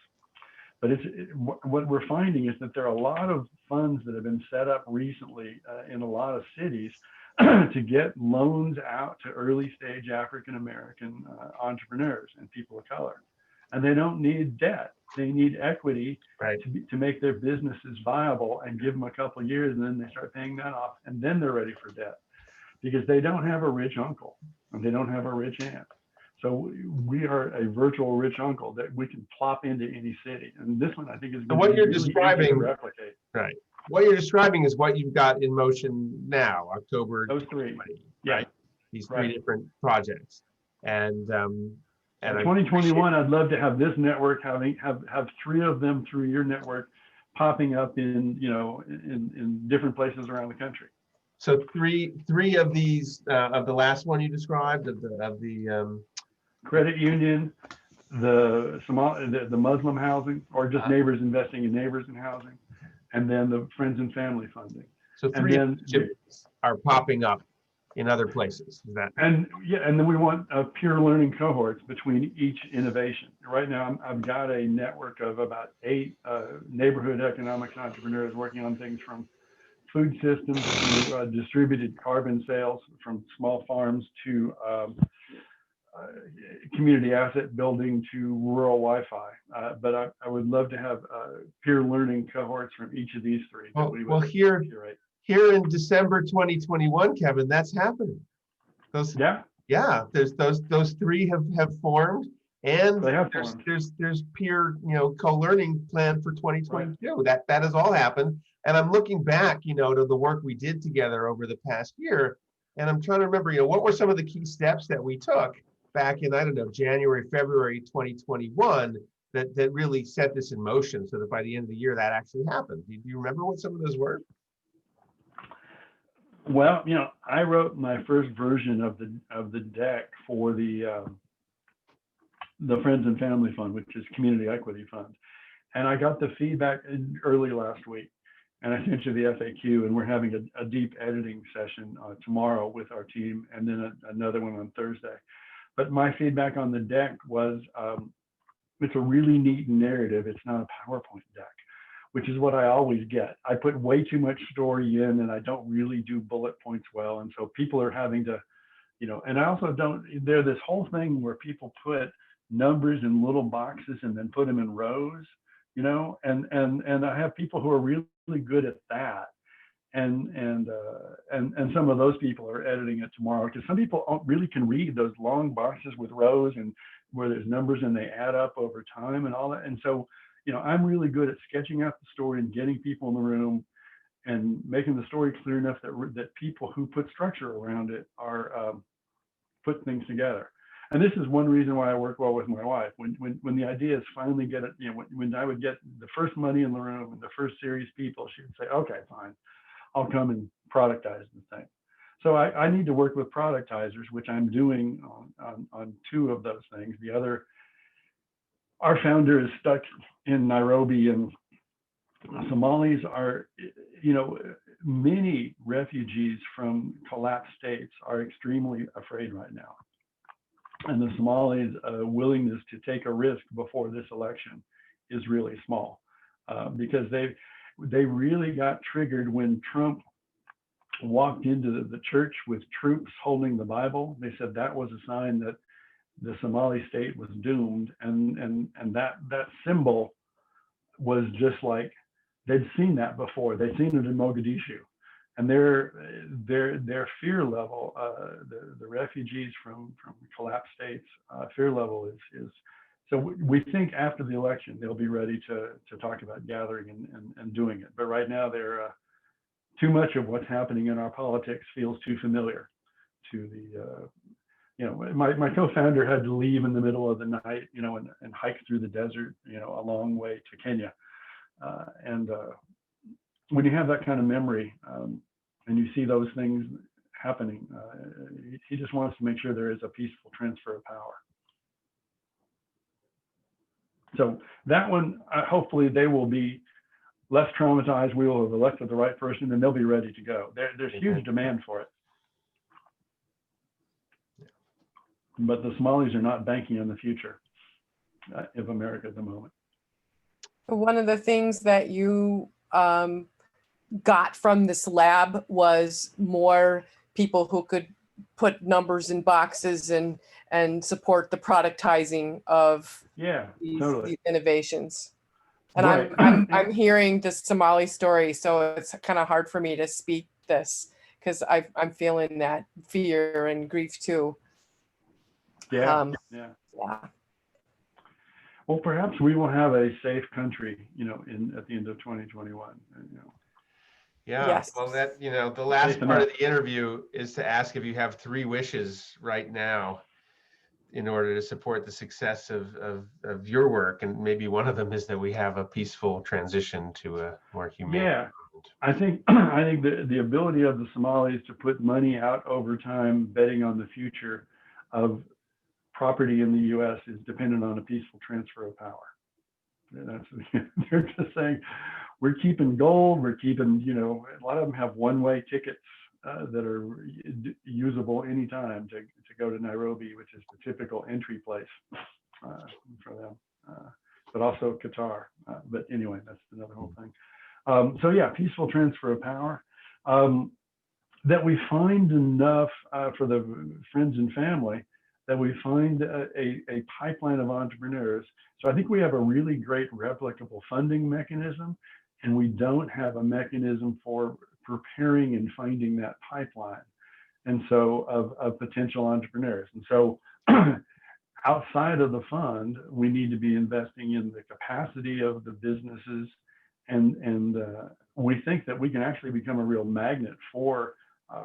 But what we're finding is that there are a lot of funds that have been set up recently in a lot of cities to get loans out to early stage African-American entrepreneurs and people of color. And they don't need debt. They need equity to make their businesses viable and give them a couple of years, and then they start paying that off, and then they're ready for debt because they don't have a rich uncle and they don't have a rich aunt. So we are a virtual rich uncle that we can plop into any city. And this one, I think, is going to be really easy to replicate. Right. What you're describing is what you've got in motion now, October. Those 3. 20, Yeah. Right? These 3 different projects. And 2021, I'd love to have this network have 3 of them through your network popping up in different places around the country. So three of these of the last one you described of the credit union, the Muslim housing, or just neighbors investing in neighbors in housing, and then the friends and family funding. So 3 are popping up in other places. Is that And yeah, and then we want peer learning cohorts between each innovation. Right now, I've got a network of about 8 neighborhood economics entrepreneurs working on things from food systems to distributed carbon sales, from small farms to community asset building to rural Wi-Fi. But I would love to have peer learning cohorts from each of these 3. That we would curate. Here in December 2021, Kevin, that's happening. Yeah, There's those 3 have formed, and they have formed. there's peer co-learning plan for 2022. Right. That has all happened, and I'm looking back to the work we did together over the past year, and I'm trying to remember what were some of the key steps that we took back in, I don't know, January, February 2021 that really set this in motion, so that by the end of the year that actually happened. Do you remember what some of those were? Well, I wrote my first version of the deck for the Friends and Family Fund, which is Community Equity Fund, and I got the feedback early last week, and I sent you the FAQ, and we're having a deep editing session tomorrow with our team, and then another one on Thursday. But my feedback on the deck was, it's a really neat narrative. It's not a PowerPoint deck, which is what I always get. I put way too much story in, and I don't really do bullet points well. And so people are having to, and I also there's this whole thing where people put numbers in little boxes and then put them in rows, and I have people who are really good at that. And some of those people are editing it tomorrow, because some people really can read those long boxes with rows and where there's numbers and they add up over time and all that. And so, I'm really good at sketching out the story and getting people in the room and making the story clear enough that people who put structure around it are put things together. And this is one reason why I work well with my wife. When the ideas finally get it, when I would get the first money in the room and the first series people, she would say, okay, fine, I'll come and productize the thing. So I need to work with productizers, which I'm doing on 2 of those things. The other, our founder is stuck in Nairobi, and Somalis are, many refugees from collapsed states are extremely afraid right now. And the Somalis' willingness to take a risk before this election is really small, because they really got triggered when Trump walked into the church with troops holding the Bible. They said that was a sign that the Somali state was doomed, and that symbol was just like, they'd seen that before. They'd seen it in Mogadishu, and their fear level, the refugees from collapsed states, fear level is. So we think after the election they'll be ready to talk about gathering and doing it. But right now they're too much of what's happening in our politics feels too familiar to the. My co-founder had to leave in the middle of the night, and hike through the desert, a long way to Kenya. And when you have that kind of memory, and you see those things happening, he just wants to make sure there is a peaceful transfer of power. So that one, hopefully they will be less traumatized. We will have elected the right person, and they'll be ready to go. There's huge demand for it. But the Somalis are not banking on the future of America at the moment. One of the things that you got from this lab was more people who could put numbers in boxes and support the productizing of these innovations. And right. I'm hearing the Somali story, so it's kind of hard for me to speak this because I'm feeling that fear and grief too. Yeah. Well, perhaps we will have a safe country, at the end of 2021. Yeah. Yes. Well, that the last part of the interview is to ask if you have 3 wishes right now in order to support the success of your work, and maybe one of them is that we have a peaceful transition to a more humane. Yeah, I think the ability of the Somalis to put money out over time, betting on the future of property in the U.S. is dependent on a peaceful transfer of power. They're just saying, we're keeping gold, we're keeping, a lot of them have one-way tickets that are usable anytime to go to Nairobi, which is the typical entry place for them, but also Qatar. But anyway, that's another whole thing. So yeah, peaceful transfer of power. That we find enough for the friends and family, that we find a pipeline of entrepreneurs. So I think we have a really great replicable funding mechanism, and we don't have a mechanism for preparing and finding that pipeline, and so of potential entrepreneurs. And so outside of the fund, we need to be investing in the capacity of the businesses, and we think that we can actually become a real magnet for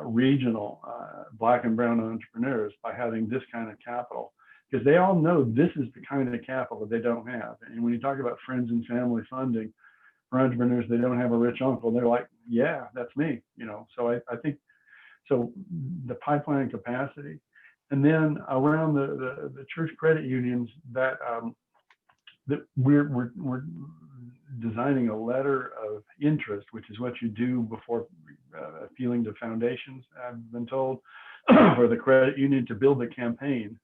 regional Black and brown entrepreneurs by having this kind of capital, because they all know this is the kind of capital that they don't have. And when you talk about friends and family funding for entrepreneurs, they don't have a rich uncle. They're like, yeah, that's me, you know. So I think so. The pipeline capacity, and then around the church credit unions that that we're designing a letter of interest, which is what you do before appealing to foundations, I've been told, for the credit union to build a campaign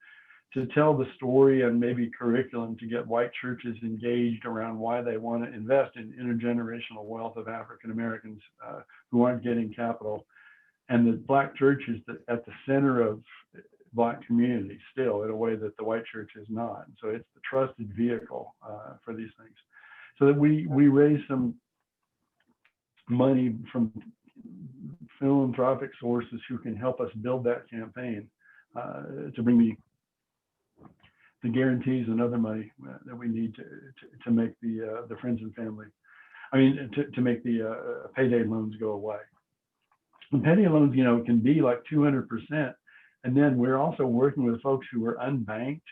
to tell the story and maybe curriculum to get white churches engaged around why they want to invest in intergenerational wealth of African Americans who aren't getting capital, and the Black church is at the center of Black community still in a way that the white church is not. So it's the trusted vehicle for these things, so that we raise some money from philanthropic sources who can help us build that campaign to bring the guarantees and other money that we need to make the friends and family, to make the payday loans go away. And payday loans, you know, can be like 200%. And then we're also working with folks who are unbanked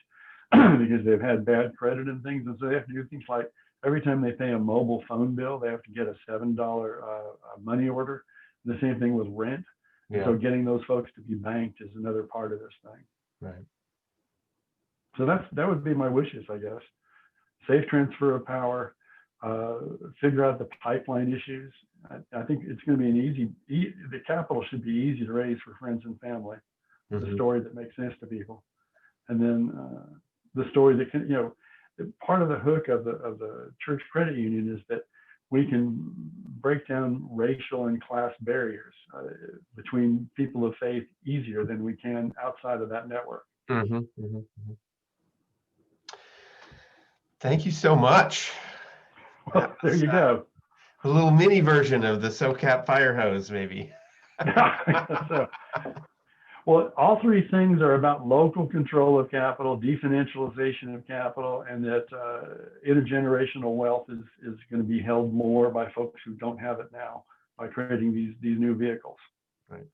because they've had bad credit and things. And so they have to do things like every time they pay a mobile phone bill, they have to get a $7 money order. The same thing with rent. Yeah. So getting those folks to be banked is another part of this thing. Right. So that would be my wishes, I guess. Safe transfer of power, figure out the pipeline issues. I think it's going to be the capital should be easy to raise for friends and family. Mm-hmm. The story that makes sense to people. And then the story that can, you know, part of the hook of the church credit union is that we can break down racial and class barriers between people of faith easier than we can outside of that network. Mm-hmm. Mm-hmm. Mm-hmm. Thank you so much. Well, there you go. A little mini version of the Socap fire hose, maybe. So, well, all three things are about local control of capital, definancialization of capital, and that intergenerational wealth is going to be held more by folks who don't have it now by creating these new vehicles. Right.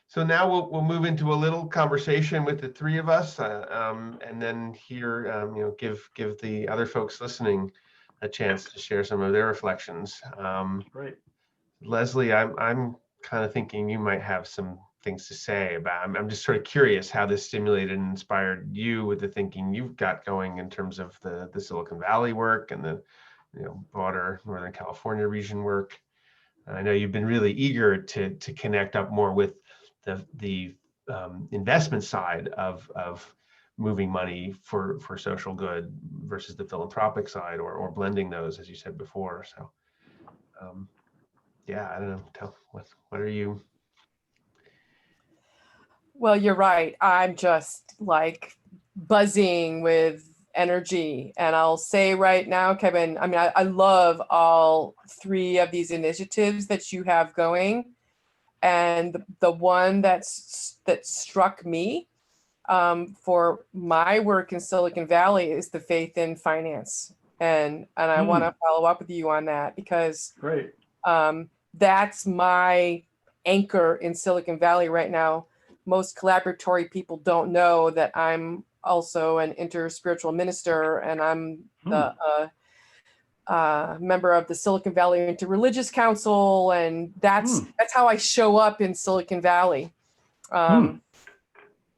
So now we'll move into a little conversation with the three of us, and then hear give the other folks listening a chance to share some of their reflections. Great. Leslie, I'm kind of thinking you might have some things to say about. I'm just sort of curious how this stimulated and inspired you with the thinking you've got going in terms of the Silicon Valley work and the broader Northern California region work. I know you've been really eager to connect up more with the investment side of moving money for social good versus the philanthropic side, or blending those, as you said before. So yeah, I don't know. What are you? Well, you're right. I'm just like buzzing with energy. And I'll say right now, Kevin, I mean, I love all three of these initiatives that you have going. And the one that struck me for my work in Silicon Valley is the faith in finance. And I want to follow up with you on that, because Great. That's my anchor in Silicon Valley right now. Most collaboratory people don't know that I'm also an interspiritual minister, and I'm the member of the Silicon Valley Interreligious Council, and that's how I show up in Silicon Valley. And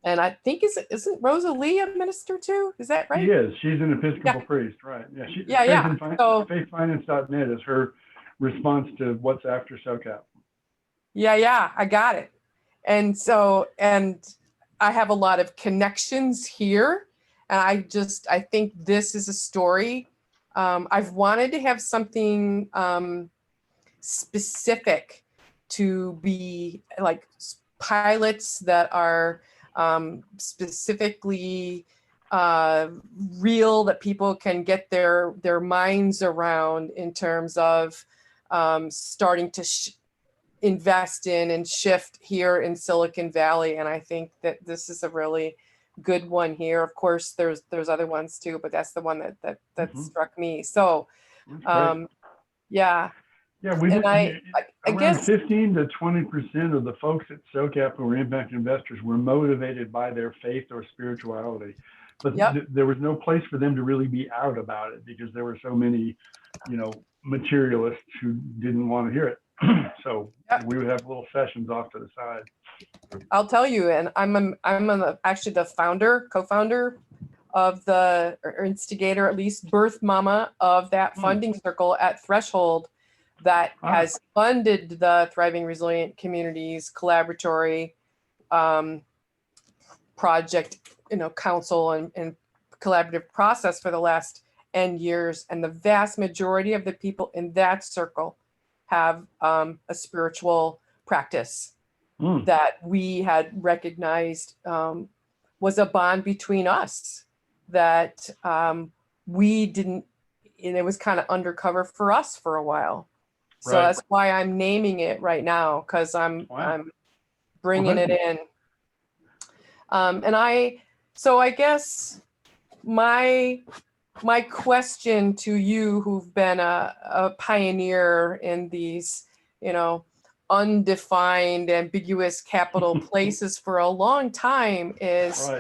I think isn't Rosa Lee a minister too? Is that right? She is. She's an Episcopal priest, right? Yeah. Faithfinance.net is her response to what's after Socap. Yeah, I got it. And so, and I have a lot of connections here. And I think this is a story. I've wanted to have something specific to be like pilots that are specifically real, that people can get their minds around in terms of starting to invest in and shift here in Silicon Valley. And I think that this is a really good one here. Of course, there's other ones too, but that's the one that struck me. So That's great. yeah. Yeah, we And did. I Around guess 15 to 20% of the folks at Socap who were impact investors were motivated by their faith or spirituality, but Yep. there was no place for them to really be out about it because there were so many, materialists who didn't want to hear it. So Yep. we would have little sessions off to the side. I'll tell you, and actually the co-founder of or instigator, at least birth mama of that funding circle at Threshold that has funded the Thriving Resilient Communities Collaboratory project, council and collaborative process for the last N years. And the vast majority of the people in that circle have a spiritual practice that we had recognized was a bond between us that we didn't, and it was kind of undercover for us for a while. So Right. that's why I'm naming it right now, because I'm bringing it in. So I guess my question to you, who've been a pioneer in these, undefined, ambiguous capital places for a long time is,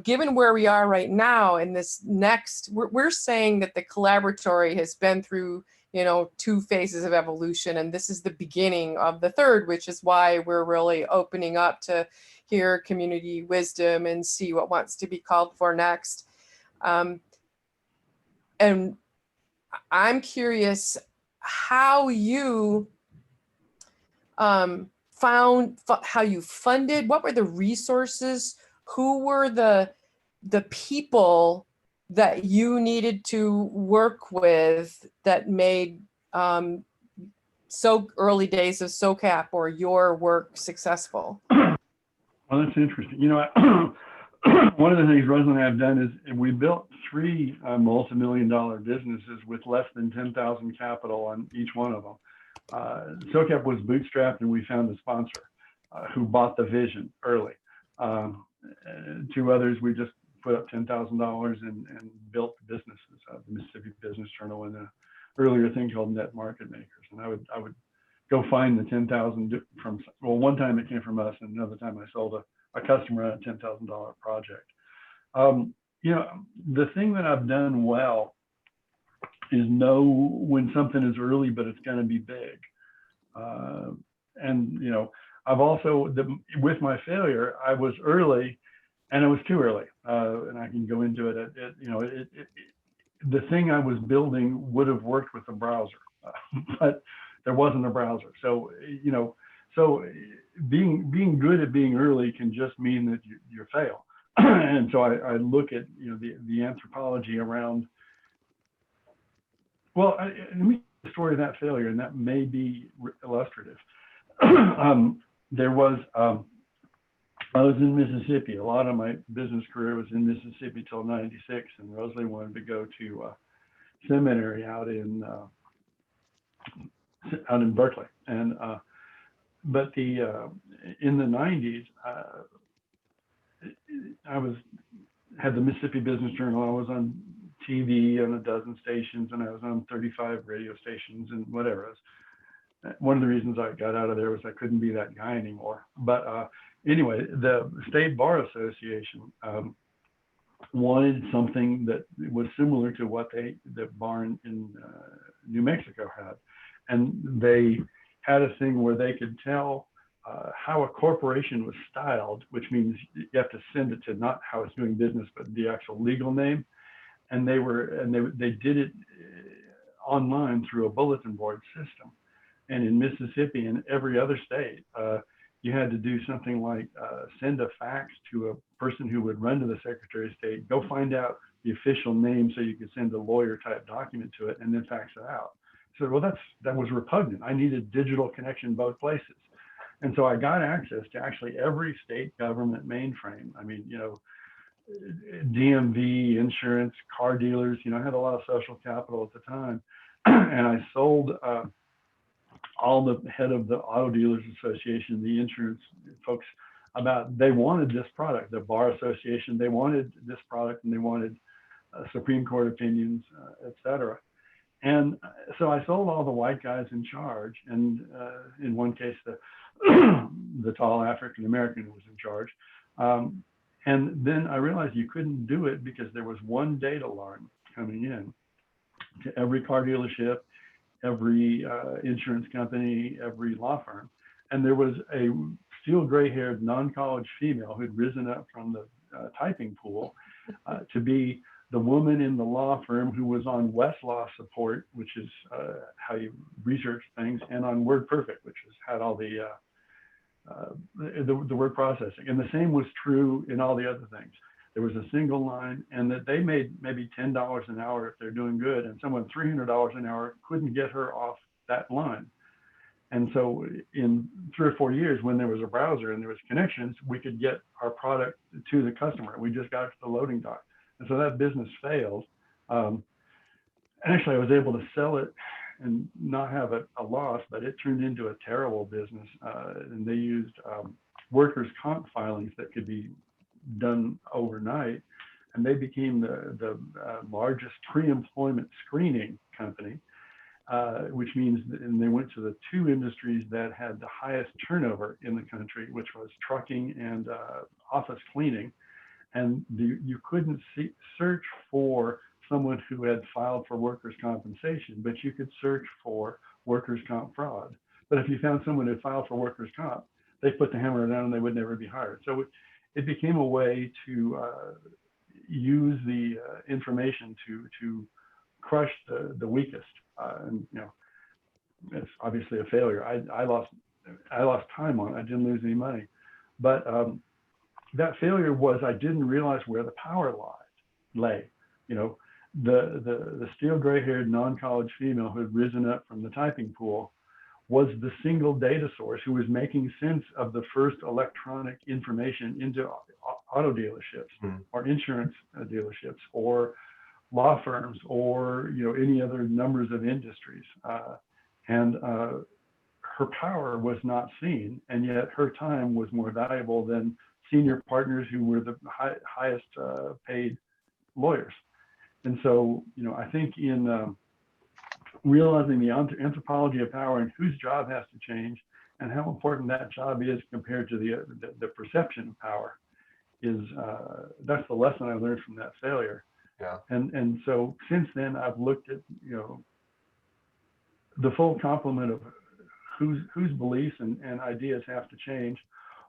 given where we are right now in this next, we're saying that the collaboratory has been through, 2 phases of evolution, and this is the beginning of the third, which is why we're really opening up to hear community wisdom and see what wants to be called for next. And I'm curious how you found how you funded, what were the resources, who were the people that you needed to work with that made so early days of Socap or your work successful? Well, that's interesting. One of the things Rosalind and I have done is we built 3 multi-million-dollar businesses with less than 10,000 capital on each one of them. Socap was bootstrapped, and we found a sponsor who bought the vision early. 2 others, we just put up $10,000 and built the businesses, the Mississippi Business Journal and an earlier thing called Net Market Makers. And I would go find the 10,000 from, one time it came from us, and another time I sold a customer on a $10,000 project. The thing that I've done well is know when something is early, but it's going to be big. I've also, with my failure, I was early and it was too early. And I can go into it. The thing I was building would have worked with a browser, but there wasn't a browser. So, being good at being early can just mean that you fail. And so I look at, the anthropology around, let me tell the story of that failure, and that may be illustrative. I was in Mississippi. A lot of my business career was in Mississippi till '96, and Rosalie wanted to go to seminary out in Berkeley. And but in the '90s, I had the Mississippi Business Journal. I was on TV on a dozen stations, and I was on 35 radio stations and whatever. One of the reasons I got out of there was I couldn't be that guy anymore. But anyway, the State Bar Association wanted something that was similar to what the bar in New Mexico had. And they had a thing where they could tell how a corporation was styled, which means you have to send it to not how it's doing business, but the actual legal name. And they did it online through a bulletin board system. And in Mississippi and every other state, you had to do something like send a fax to a person who would run to the Secretary of State, go find out the official name so you could send a lawyer type document to it and then fax it out. So, well, that was repugnant. I needed digital connection both places. And so I got access to actually every state government mainframe. I mean, you know, DMV, insurance, car dealers, you know, I had a lot of social capital at the time. And I sold all the head of the Auto Dealers Association, the insurance folks, about they wanted this product, the Bar Association, they wanted this product, and they wanted Supreme Court opinions, et cetera. And so I sold all the white guys in charge, and in one case, the tall African American was in charge. And then I realized you couldn't do it because there was one data alarm coming in to every car dealership, every insurance company, every law firm. And there was a steel gray-haired non-college female who'd risen up from the typing pool to be the woman in the law firm who was on Westlaw support, which is how you research things, and on WordPerfect, which had all the word processing. And the same was true in all the other things. There was a single line, and that they made maybe $10 an hour if they're doing good, and someone $300 an hour couldn't get her off that line. And so in 3 or 4 years, when there was a browser and there was connections, we could get our product to the customer. We just got to the loading dock. And so that business failed. Actually, I was able to sell it and not have a loss, but it turned into a terrible business. And they used workers' comp filings that could be done overnight. And they became the largest pre-employment screening company, which means, and they went to the 2 industries that had the highest turnover in the country, which was trucking and office cleaning. And you couldn't search for someone who had filed for workers' compensation, but you could search for workers' comp fraud. But if you found someone who had filed for workers' comp, they put the hammer down and they would never be hired. So it became a way to use the information to crush the weakest. And you know, it's obviously a failure. I lost time on it. I didn't lose any money, but that failure was I didn't realize where the power lay. You know, the steel gray-haired non-college female who had risen up from the typing pool was the single data source who was making sense of the first electronic information into auto dealerships or insurance dealerships or law firms or, you know, any other numbers of industries. And her power was not seen, and yet her time was more valuable than senior partners who were the highest paid lawyers. And so, you know, I think in realizing the anthropology of power and whose job has to change and how important that job is compared to the perception of power is, that's the lesson I learned from that failure. Yeah. And so since then I've looked at, you know, the full complement of whose beliefs and ideas have to change,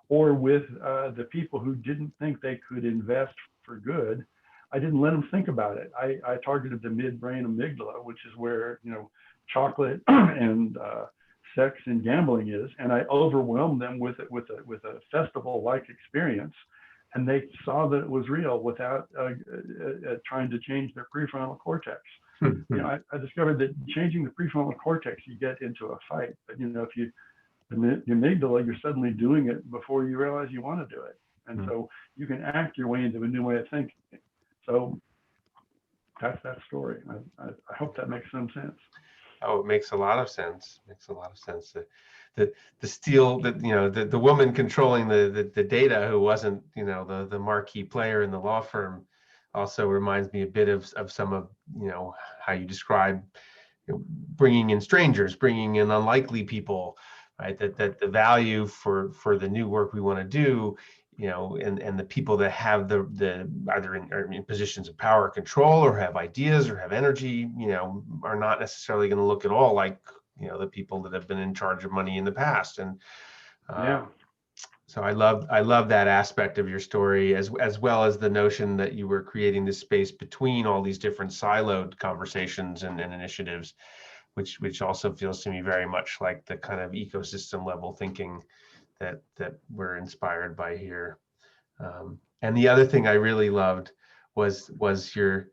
or with the people who didn't think they could invest for good. I didn't let them think about it. I targeted the midbrain amygdala, which is where, you know, chocolate and sex and gambling is, and I overwhelmed them with a festival-like experience, and they saw that it was real without trying to change their prefrontal cortex. You know, I discovered that changing the prefrontal cortex, you get into a fight, but you know, if you the amygdala, you're suddenly doing it before you realize you want to do it, and so you can act your way into a new way of thinking. So that's that story. I hope that makes some sense. Oh, it makes a lot of sense. Makes a lot of sense. The steel, that, you know, the woman controlling the data, who wasn't, you know, the marquee player in the law firm, also reminds me a bit of some of, you know, how you describe, you know, bringing in strangers, bringing in unlikely people, right? That the value for the new work we want to do, you know, and the people that have the either in positions of power or control, or have ideas or have energy, you know, are not necessarily going to look at all like, you know, the people that have been in charge of money in the past. And so I love that aspect of your story, as well as the notion that you were creating this space between all these different siloed conversations and initiatives, which also feels to me very much like the kind of ecosystem level thinking that we're inspired by here. And the other thing I really loved was your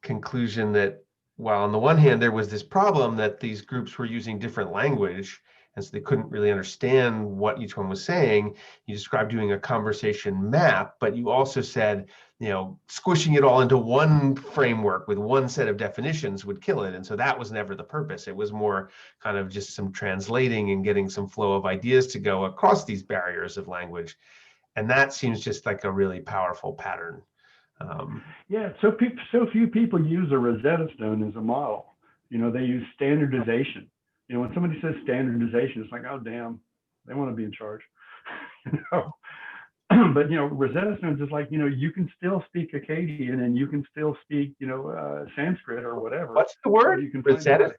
conclusion that while on the one hand there was this problem that these groups were using different language and so they couldn't really understand what each one was saying, you described doing a conversation map, but you also said, you know, squishing it all into one framework with one set of definitions would kill it. And so that was never the purpose. It was more kind of just some translating and getting some flow of ideas to go across these barriers of language. And that seems just like a really powerful pattern. Yeah, so few people use a Rosetta Stone as a model. You know, they use standardization. You know, when somebody says standardization, it's like, oh, damn, they want to be in charge. You know? But, you know, Rosetta Stone's just like, you know, you can still speak Akkadian and you can still speak, you know, Sanskrit or whatever. What's the word? You can find Rosetta?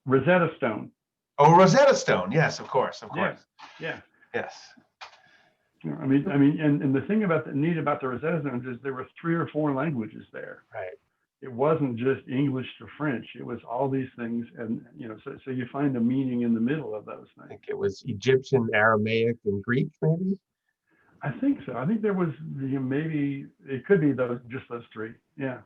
Rosetta Stone. Oh, Rosetta Stone. Yes, of course, of course. Yeah. Yes. I mean, and the thing about neat about the Rosetta Stones is there were 3 or 4 languages there. Right. It wasn't just English to French. It was all these things, and you know, so you find a meaning in the middle of those I things. think it was Egyptian, Aramaic, and Greek, maybe. I think so. I think there was, you know, maybe it could be just those 3. Yeah.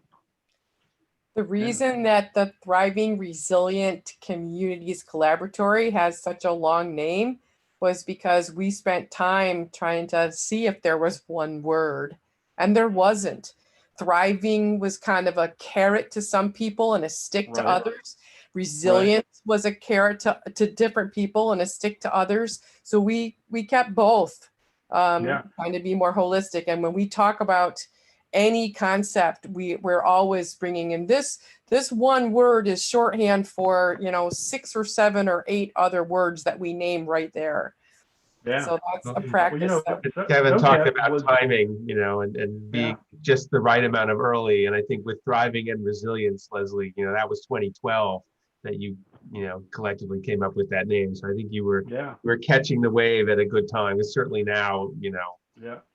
The reason that the Thriving Resilient Communities Collaboratory has such a long name was because we spent time trying to see if there was one word, and there wasn't. Thriving was kind of a carrot to some people and a stick to Right. others. Resilience was a carrot to different people and a stick to others. So we kept both, trying to be more holistic. And when we talk about any concept, we're always bringing in this one word is shorthand for, you know, 6 or 7 or 8 other words that we name right there. Yeah. So that's a Well, practice. you know, that- Kevin talked Socap about was- timing, you know, and being just the right amount of early. And I think with Thriving and Resilience, Leslie, you know, that was 2012 that you know, collectively came up with that name. So I think you were catching the wave at a good time. It's certainly now, you know,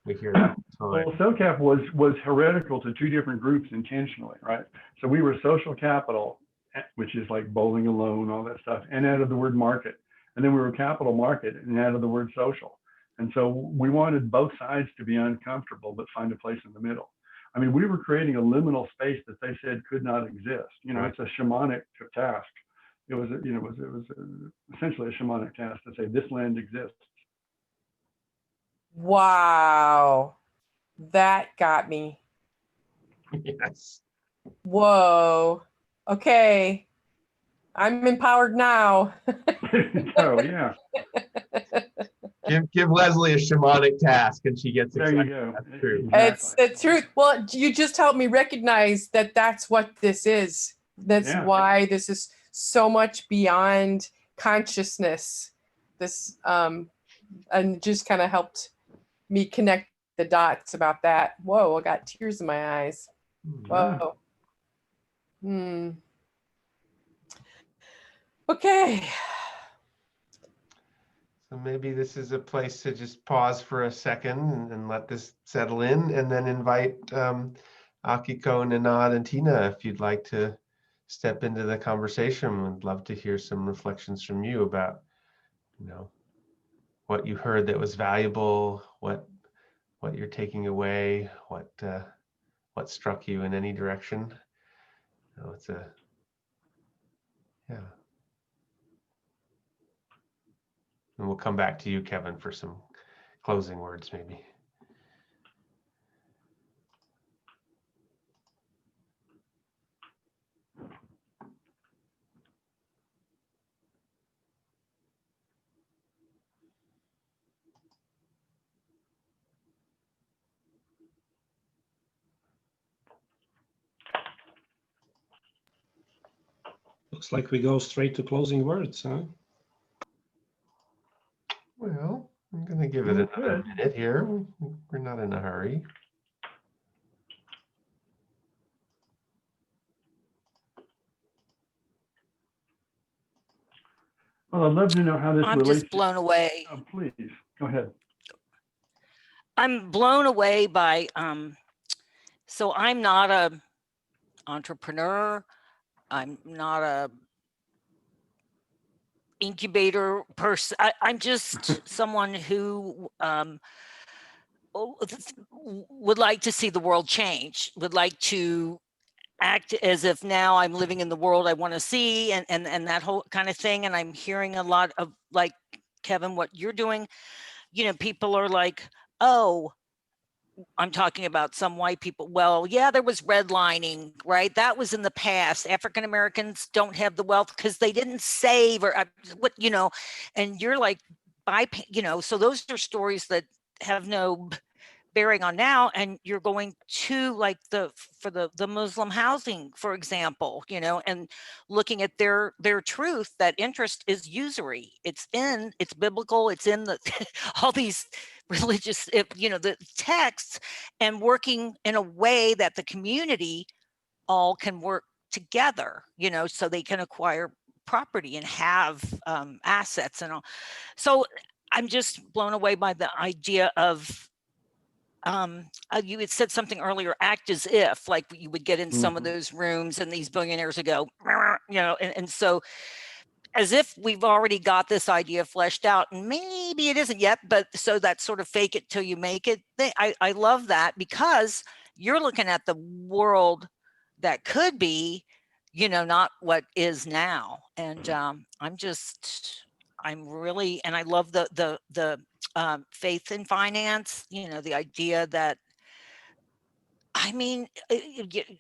we hear that all the time. Well, Socap was heretical to 2 different groups intentionally, right? So we were social capital, which is like bowling alone, all that stuff, and added the word market. And then we were capital market and added the word social. And so we wanted both sides to be uncomfortable, but find a place in the middle. I mean, we were creating a liminal space that they said could not exist. You know, It's a shamanic task. It was, you know, it was essentially a shamanic task to say this land exists. Wow. That got me. Yes. Whoa. Okay. I'm empowered now. So yeah, Give Leslie a shamanic task and she gets there excited. you go. That's true. It's the truth. Well, you just helped me recognize that that's what this is. That's why this is so much beyond consciousness. This and just kind of helped me connect the dots about that. Whoa, I got tears in my eyes. Whoa. Okay. So maybe this is a place to just pause for a second and let this settle in, and then invite Akiko, Nanad, and Tina if you'd like to step into the conversation. We'd love to hear some reflections from you about, you know, what you heard that was valuable, what you're taking away, what struck you in any direction. You know, it's a And we'll come back to you, Kevin, for some closing words, maybe. Looks like we go straight to closing words, huh? Well, I'm going to give it another minute here. We're not in a hurry. Well, I'd love to know how this I'm relates. just blown away. Oh, please, go ahead. I'm blown away by, so I'm not a entrepreneur. I'm not a incubator person. I'm just someone who would like to see the world change, would like to act as if now I'm living in the world I want to see, and that whole kind of thing. And I'm hearing a lot of, like, Kevin, what you're doing, people are like, oh, I'm talking about some white people. Well, yeah, there was redlining, right? That was in the past. African Americans don't have the wealth because they didn't save, or what, and you're like, so those are stories that have no bearing on now. And you're going to, like, for the Muslim housing, for example, and looking at their truth, that interest is usury. It's biblical, it's in the all these religious, the texts, and working in a way that the community all can work together, so they can acquire property and have assets and all. So I'm just blown away by the idea of, you had said something earlier, act as if, like, you would get in some of those rooms and these billionaires would go, and so as if we've already got this idea fleshed out, and maybe it isn't yet, but so that sort of fake it till you make it thing. I love that, because you're looking at the world that could be, not what is now. And I'm really, and I love the faith in finance, the idea that, I mean,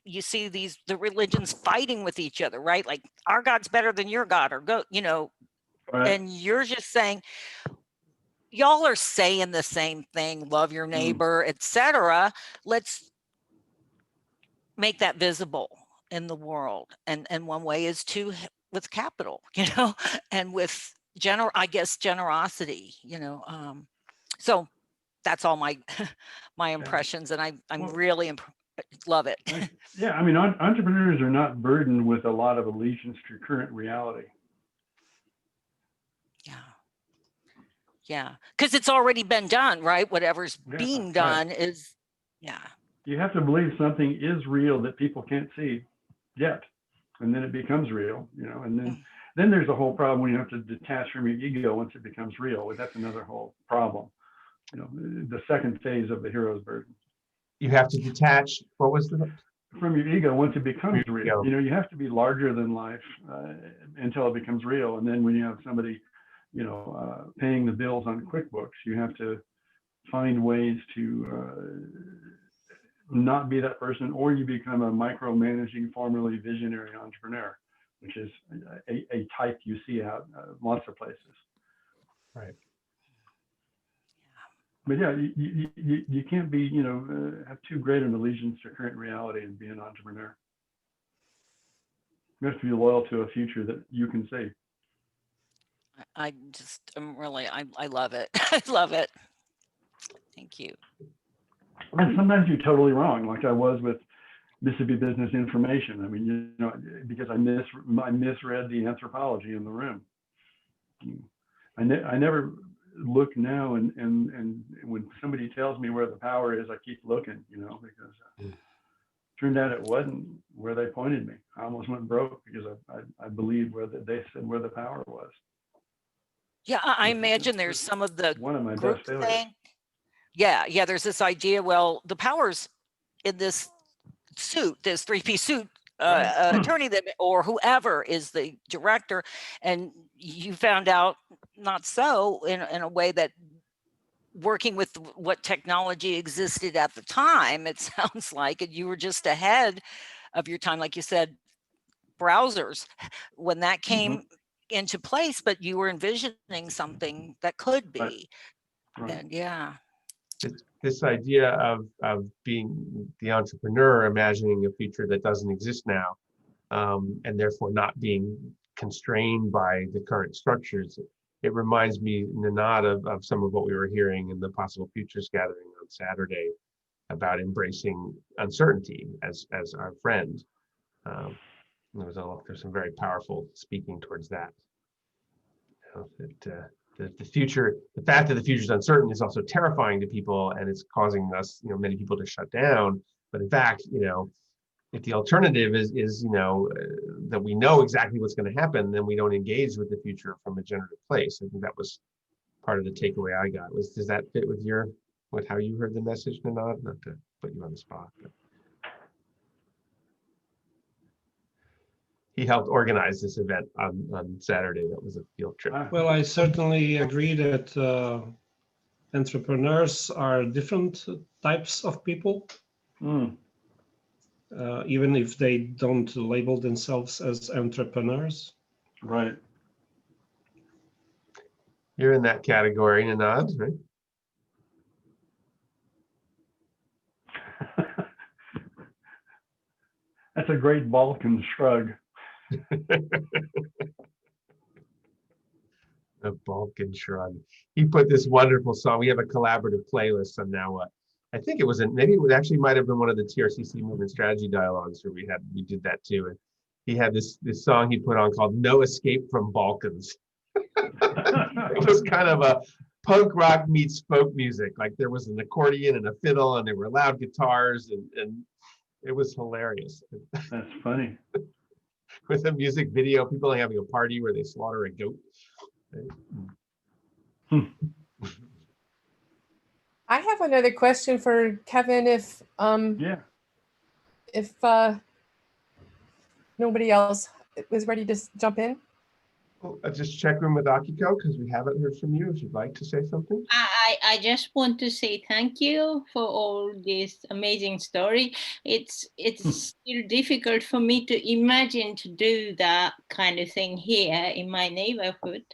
you see the religions fighting with each other, right? Like, our God's better than your God, or go, Right. and you're just saying, y'all are saying the same thing, love your neighbor, etc. Let's make that visible in the world. And one way is with capital, and with generosity, so that's all my impressions, and I'm Well, really love it. Yeah, I mean, entrepreneurs are not burdened with a lot of allegiance to current reality. Yeah, because it's already been done, right? Whatever's Yeah, being done is, You have to believe something is real that people can't see yet, and then it becomes real, and then there's a whole problem when you have to detach from your ego once it becomes real. That's another whole problem, the second phase of the hero's burden. You have to detach. What was the? From your ego once it becomes real. You have to be larger than life until it becomes real. And then when you have somebody, paying the bills on QuickBooks, you have to find ways to not be that person, or you become a micromanaging, formerly visionary entrepreneur, which is a type you see out lots of places. Right. But yeah, you can't be, have too great an allegiance to current reality and be an entrepreneur. You have to be loyal to a future that you can see. I just am really, I love it. I love it. Thank you. And sometimes you're totally wrong, like I was with Mississippi Business Information. I mean, because I misread the anthropology in the room. I never look now, and when somebody tells me where the power is, I keep looking, because it turned out it wasn't where they pointed me. I almost went broke because I believed they said where the power was. Yeah, I imagine there's some of the one of my group best failures. thing. Yeah, there's this idea, well, the power's in this suit, this three-piece suit, attorney that, or whoever is the director, and you found out not so, in a way that working with what technology existed at the time, it sounds like, and you were just ahead of your time, like you said, browsers, when that came into place, but you were envisioning something that could be. Right. And yeah. This idea of being the entrepreneur, imagining a future that doesn't exist now, and therefore not being constrained by the current structures. It reminds me, Nanad, of some of what we were hearing in the Possible Futures gathering on Saturday about embracing uncertainty as our friend. There's some very powerful speaking towards that. The future, the fact that the future is uncertain is also terrifying to people, and it's causing us, many people to shut down. But in fact, if the alternative is that we know exactly what's going to happen, then we don't engage with the future from a generative place. I think that was part of the takeaway I got. Does that fit with how you heard the message, Nanad? Not to put you on the spot, but he helped organize this event on Saturday. That was a field trip. Well, I certainly agree that entrepreneurs are different types of people, even if they don't label themselves as entrepreneurs. Right. You're in that category, Nanad, right? That's a great Balkan shrug. The Balkan Shrug. He put this wonderful song. We have a collaborative playlist on Now What. I think it was maybe it actually might have been one of the TRCC movement strategy dialogues where we did that too. And he had this song he put on called "No Escape from Balkans." It was kind of a punk rock meets folk music. Like there was an accordion and a fiddle, and there were loud guitars, and it was hilarious. That's funny. With a music video, people are having a party where they slaughter a goat. I have another question for Kevin if Yeah. if nobody else was ready to jump in. Well, just check in with Akiko because we haven't heard from you. If you'd like to say something. I just want to say thank you for all this amazing story. It's still difficult for me to imagine to do that kind of thing here in my neighborhood.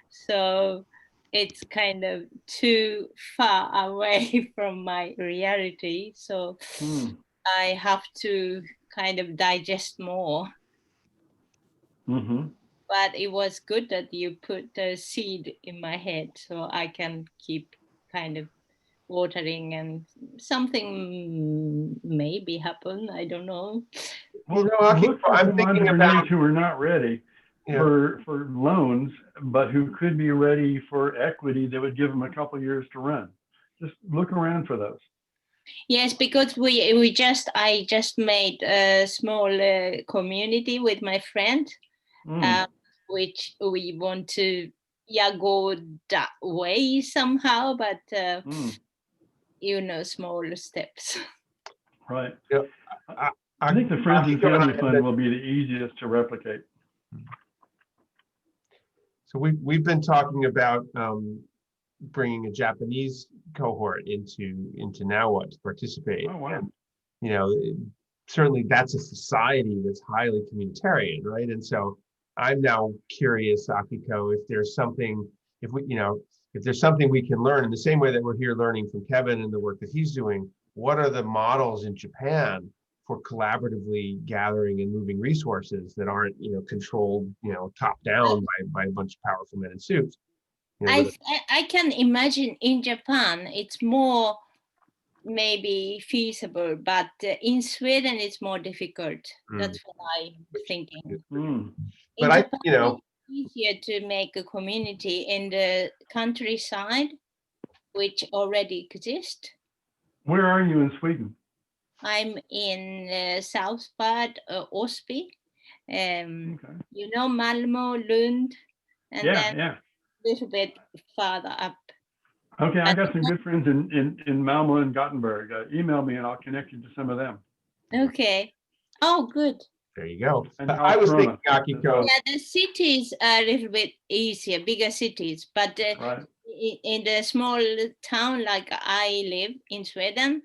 So it's kind of too far away from my reality. So I have to kind of digest more. Mm-hmm. But it was good that you put the seed in my head so I can keep kind of watering and something maybe happen. I don't know. Well, Akiko, look for I'm some thinking entrepreneurs about who are not ready Yeah. for loans, but who could be ready for equity that would give them a couple years to run. Just look around for those. Yes, because I just made a small community with my friend, which we want to go that way somehow, but small steps. Right. Yeah. I think the Friends and Akiko and I Family have Fund been- will be the easiest to replicate. So we've been talking about bringing a Japanese cohort into Now What to participate. Oh, wow. And, certainly that's a society that's highly communitarian, right? And so I'm now curious, Akiko, if there's something we can learn in the same way that we're here learning from Kevin and the work that he's doing. What are the models in Japan for collaboratively gathering and moving resources that aren't, controlled, top down by a bunch of powerful men in suits? I can imagine in Japan it's more maybe feasible, but in Sweden it's more difficult. That's what I'm thinking. But Japan, it's easier to make a community in the countryside, which already exists. Where are you in Sweden? I'm in south part Osby. Malmö, Lund, and then a little bit farther up. Okay, I got some good friends in Malmö and Gothenburg. Email me and I'll connect you to some of them. Okay. Oh, good. There you go. And I was thinking, Corona. Akiko. Yeah, the cities are a little bit easier, bigger cities, but Right. in the small town like I live in Sweden,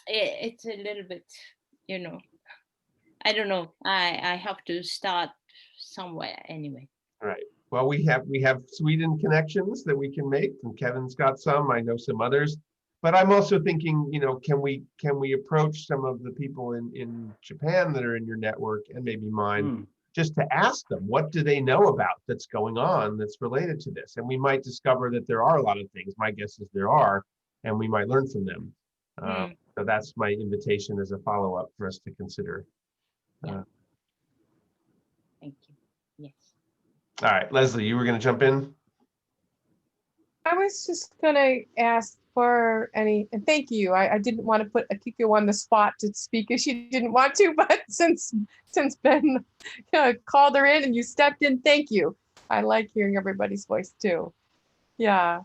it's a little bit, I don't know. I have to start somewhere anyway. Right. Well, we have Sweden connections that we can make, and Kevin's got some. I know some others, but I'm also thinking, can we approach some of the people in Japan that are in your network and maybe mine, just to ask them what do they know about that's going on that's related to this, and we might discover that there are a lot of things. My guess is there are, and we might learn from them. So that's my invitation as a follow-up for us to consider. Thank you. Yes. All right, Leslie, you were going to jump in? I was just gonna ask for any, and thank you. I didn't want to put Akiko on the spot to speak if she didn't want to, but since Ben called her in and you stepped in, thank you. I like hearing everybody's voice too. Yeah.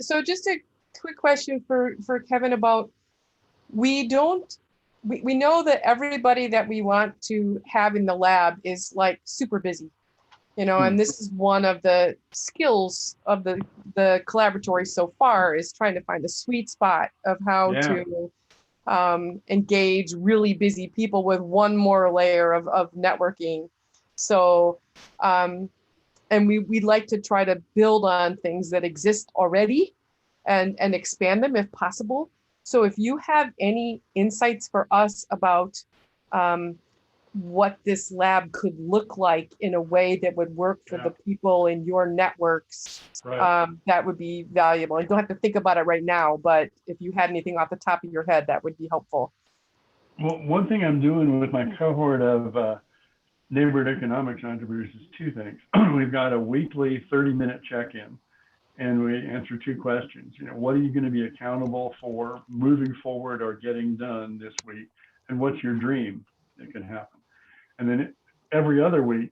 So just a quick question for Kevin about, we know that everybody that we want to have in the lab is like super busy, and this is one of the skills of the collaboratory so far, is trying to find the sweet spot of how to engage really busy people with one more layer of networking. So, and we'd like to try to build on things that exist already and expand them if possible. So if you have any insights for us about what this lab could look like in a way that would work for the people in your networks, that would be valuable. You don't have to think about it right now, but if you had anything off the top of your head, that would be helpful. Well, one thing I'm doing with my cohort of neighborhood economics entrepreneurs is two things. We've got a weekly 30-minute check-in, and we answer two questions. What are you going to be accountable for moving forward or getting done this week? And what's your dream that can happen? And then every other week,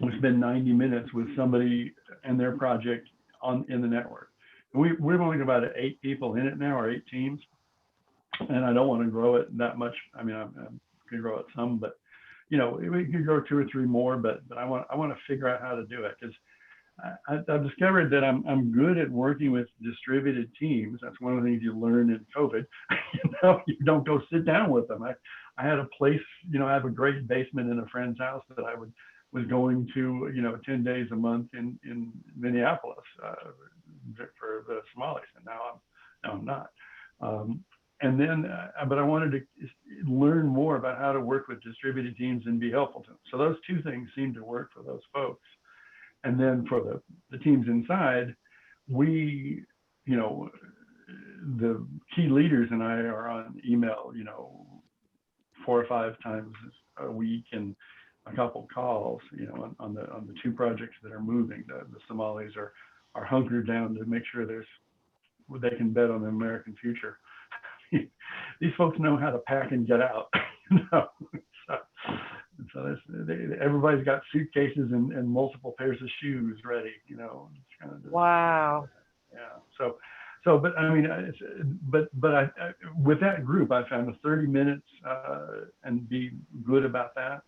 we spend 90 minutes with somebody and their project in the network. We've only got about 8 people in it now, or 8 teams. And I don't want to grow it that much. I mean, I'm going to grow it some, but we could grow 2 or 3 more, but I want to figure out how to do it, because I've discovered that I'm good at working with distributed teams. That's one of the things you learn in COVID. You don't go sit down with them. I had a place, I have a great basement in a friend's house that I was going to, 10 days a month in Minneapolis for the Somalis, and now I'm not. And then, but I wanted to learn more about how to work with distributed teams and be helpful to them. So those two things seem to work for those folks. And then for the teams inside, we, the key leaders and I are on email, 4 or 5 times a week, and a couple calls, on the 2 projects that are moving. The Somalis are hunkered down to make sure they can bet on the American future. These folks know how to pack and get out. So everybody's got suitcases and multiple pairs of shoes ready. It's kind of wow. Yeah. So, but I mean, but I with that group, I found the 30 minutes and be good about that.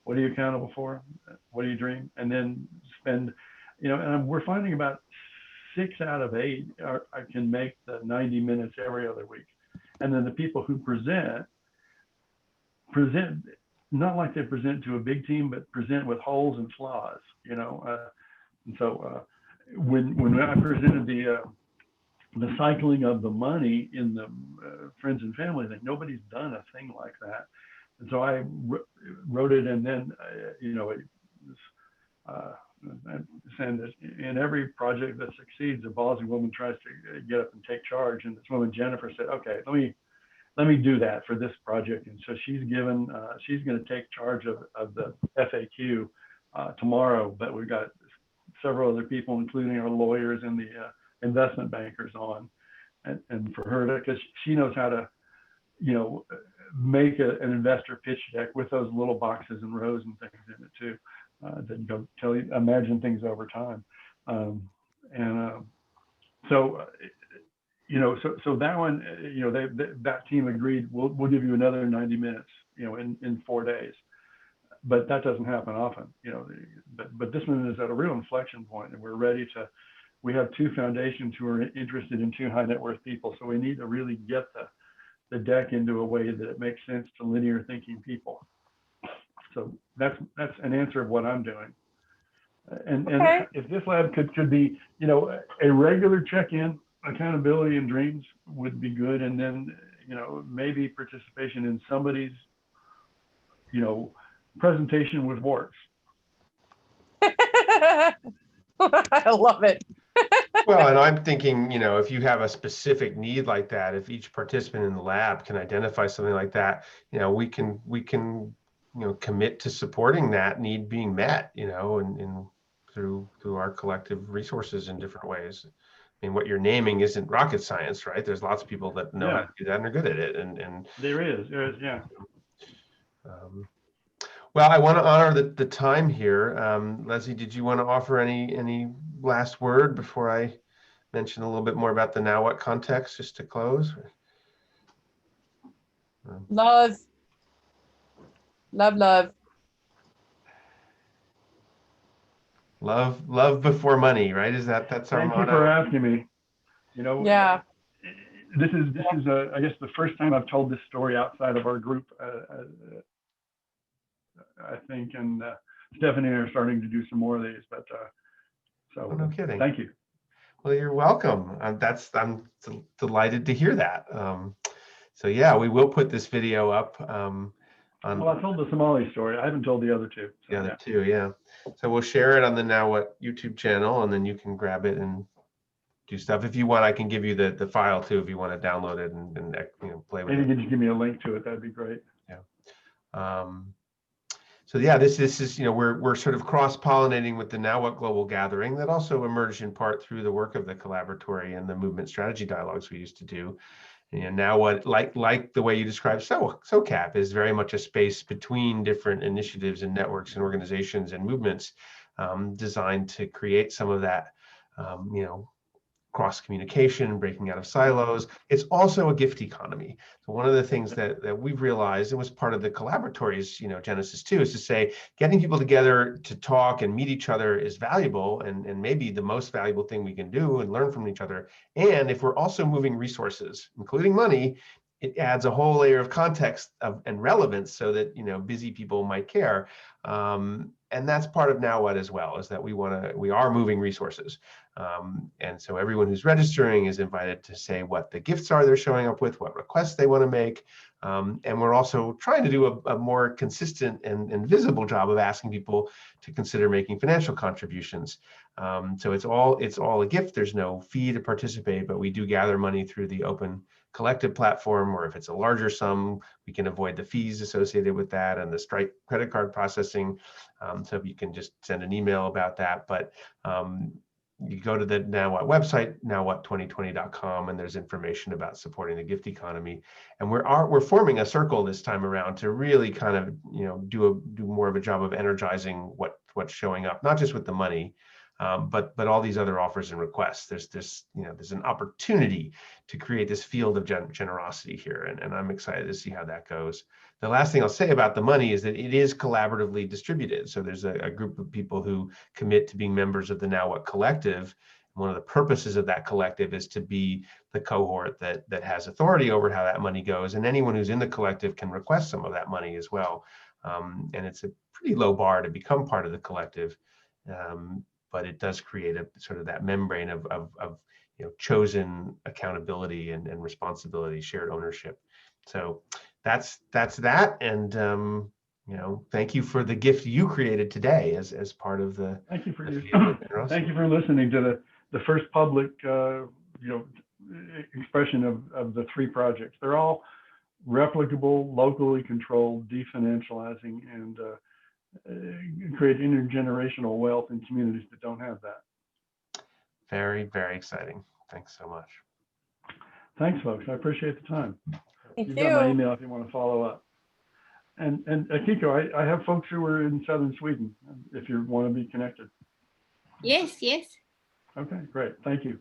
What are you accountable for? What do you dream? And then spend, and we're finding about 6 out of 8 I can make the 90 minutes every other week. And then the people who present not like they present to a big team, but present with holes and flaws, And so when I presented the cycling of the money in the friends and family thing, nobody's done a thing like that. And so I wrote it, and then, saying that in every project that succeeds, a ballsy woman tries to get up and take charge. And this woman, Jennifer, said, okay, let me do that for this project. And so she's going to take charge of the FAQ tomorrow, but we've got several other people, including our lawyers and the investment bankers on, and for her to, because she knows how to, make an investor pitch deck with those little boxes and rows and things in it too, that go imagine things over time. So that one, that team agreed, we'll give you another 90 minutes, in 4 days, but that doesn't happen often, but this one is at a real inflection point, and we're ready to, we have 2 foundations who are interested in 2 high net worth people. So we need to really get the deck into a way that it makes sense to linear thinking people. So that's an answer of what I'm doing. And if this lab could be, a regular check-in, accountability and dreams would be good. And then, maybe participation in somebody's, presentation with warts. I love it. Well, and I'm thinking, if you have a specific need like that, if each participant in the lab can identify something like that, we can commit to supporting that need being met, and through our collective resources in different ways. mean, what you're naming isn't rocket science, right? There's lots of people that know how Yeah. to do that and are good at it. And There is, yeah. Well, I want to honor the time here. Leslie, did you want to offer any last word before I mention a little bit more about the now what context, just to close? Love, love, love. Love before money, right? That's our Thank you motto? for asking me. You know, Yeah. this is I guess the first time I've told this story outside of our group. I think, and Stephanie and I are starting to do some more of these, but so Oh, no kidding. thank you. Well, you're welcome. I'm delighted to hear that. So yeah, we will put this video up on Well, I told the Somali story. I haven't told the other two. So, the other two, yeah. So we'll share it on the Now What YouTube channel, and then you can grab it and do stuff. If you want, I can give you the file too, if you want to download it and play with maybe it. you can just give me a link to it. That'd be great. So yeah, this is, we're sort of cross-pollinating with the Now What Global Gathering that also emerged in part through the work of the collaboratory and the movement strategy dialogues we used to do. And Now What, like the way you described Socap, is very much a space between different initiatives and networks and organizations and movements designed to create some of that, cross communication, breaking out of silos. It's also a gift economy. So one of the things that we've realized, and was part of the collaboratory's genesis too, is to say getting people together to talk and meet each other is valuable and maybe the most valuable thing we can do and learn from each other. And if we're also moving resources, including money, it adds a whole layer of context and relevance so that busy people might care. And that's part of Now What as well, is that we are moving resources. And so everyone who's registering is invited to say what the gifts are they're showing up with, what requests they want to make. And we're also trying to do a more consistent and visible job of asking people to consider making financial contributions. So it's all a gift. There's no fee to participate, but we do gather money through the open collective platform, or if it's a larger sum, we can avoid the fees associated with that and the Stripe credit card processing. So you can just send an email about that. But you go to the Now What website, nowwhat2020.com, and there's information about supporting the gift economy. And we're forming a circle this time around to really kind of do more of a job of energizing what's showing up, not just with the money, but all these other offers and requests. There's an opportunity to create this field of generosity here, and I'm excited to see how that goes. The last thing I'll say about the money is that it is collaboratively distributed. So there's a group of people who commit to being members of the Now What Collective. One of the purposes of that collective is to be the cohort that has authority over how that money goes, and anyone who's in the collective can request some of that money as well. And it's a pretty low bar to become part of the collective. But it does create a sort of that membrane of chosen accountability and responsibility, shared ownership. So that's that. And thank you for the gift you created today as part of the. Thank you for Thank you for listening to the first public expression of the three projects. They're all replicable, locally controlled, definancializing, and create intergenerational wealth in communities that don't have that. Very, very exciting. Thanks so much. Thanks, folks. I appreciate the time. Thank You've you. got my email if you want to follow up. And Akiko, I have folks who are in southern Sweden if you want to be connected. Yes. Okay, great. Thank you.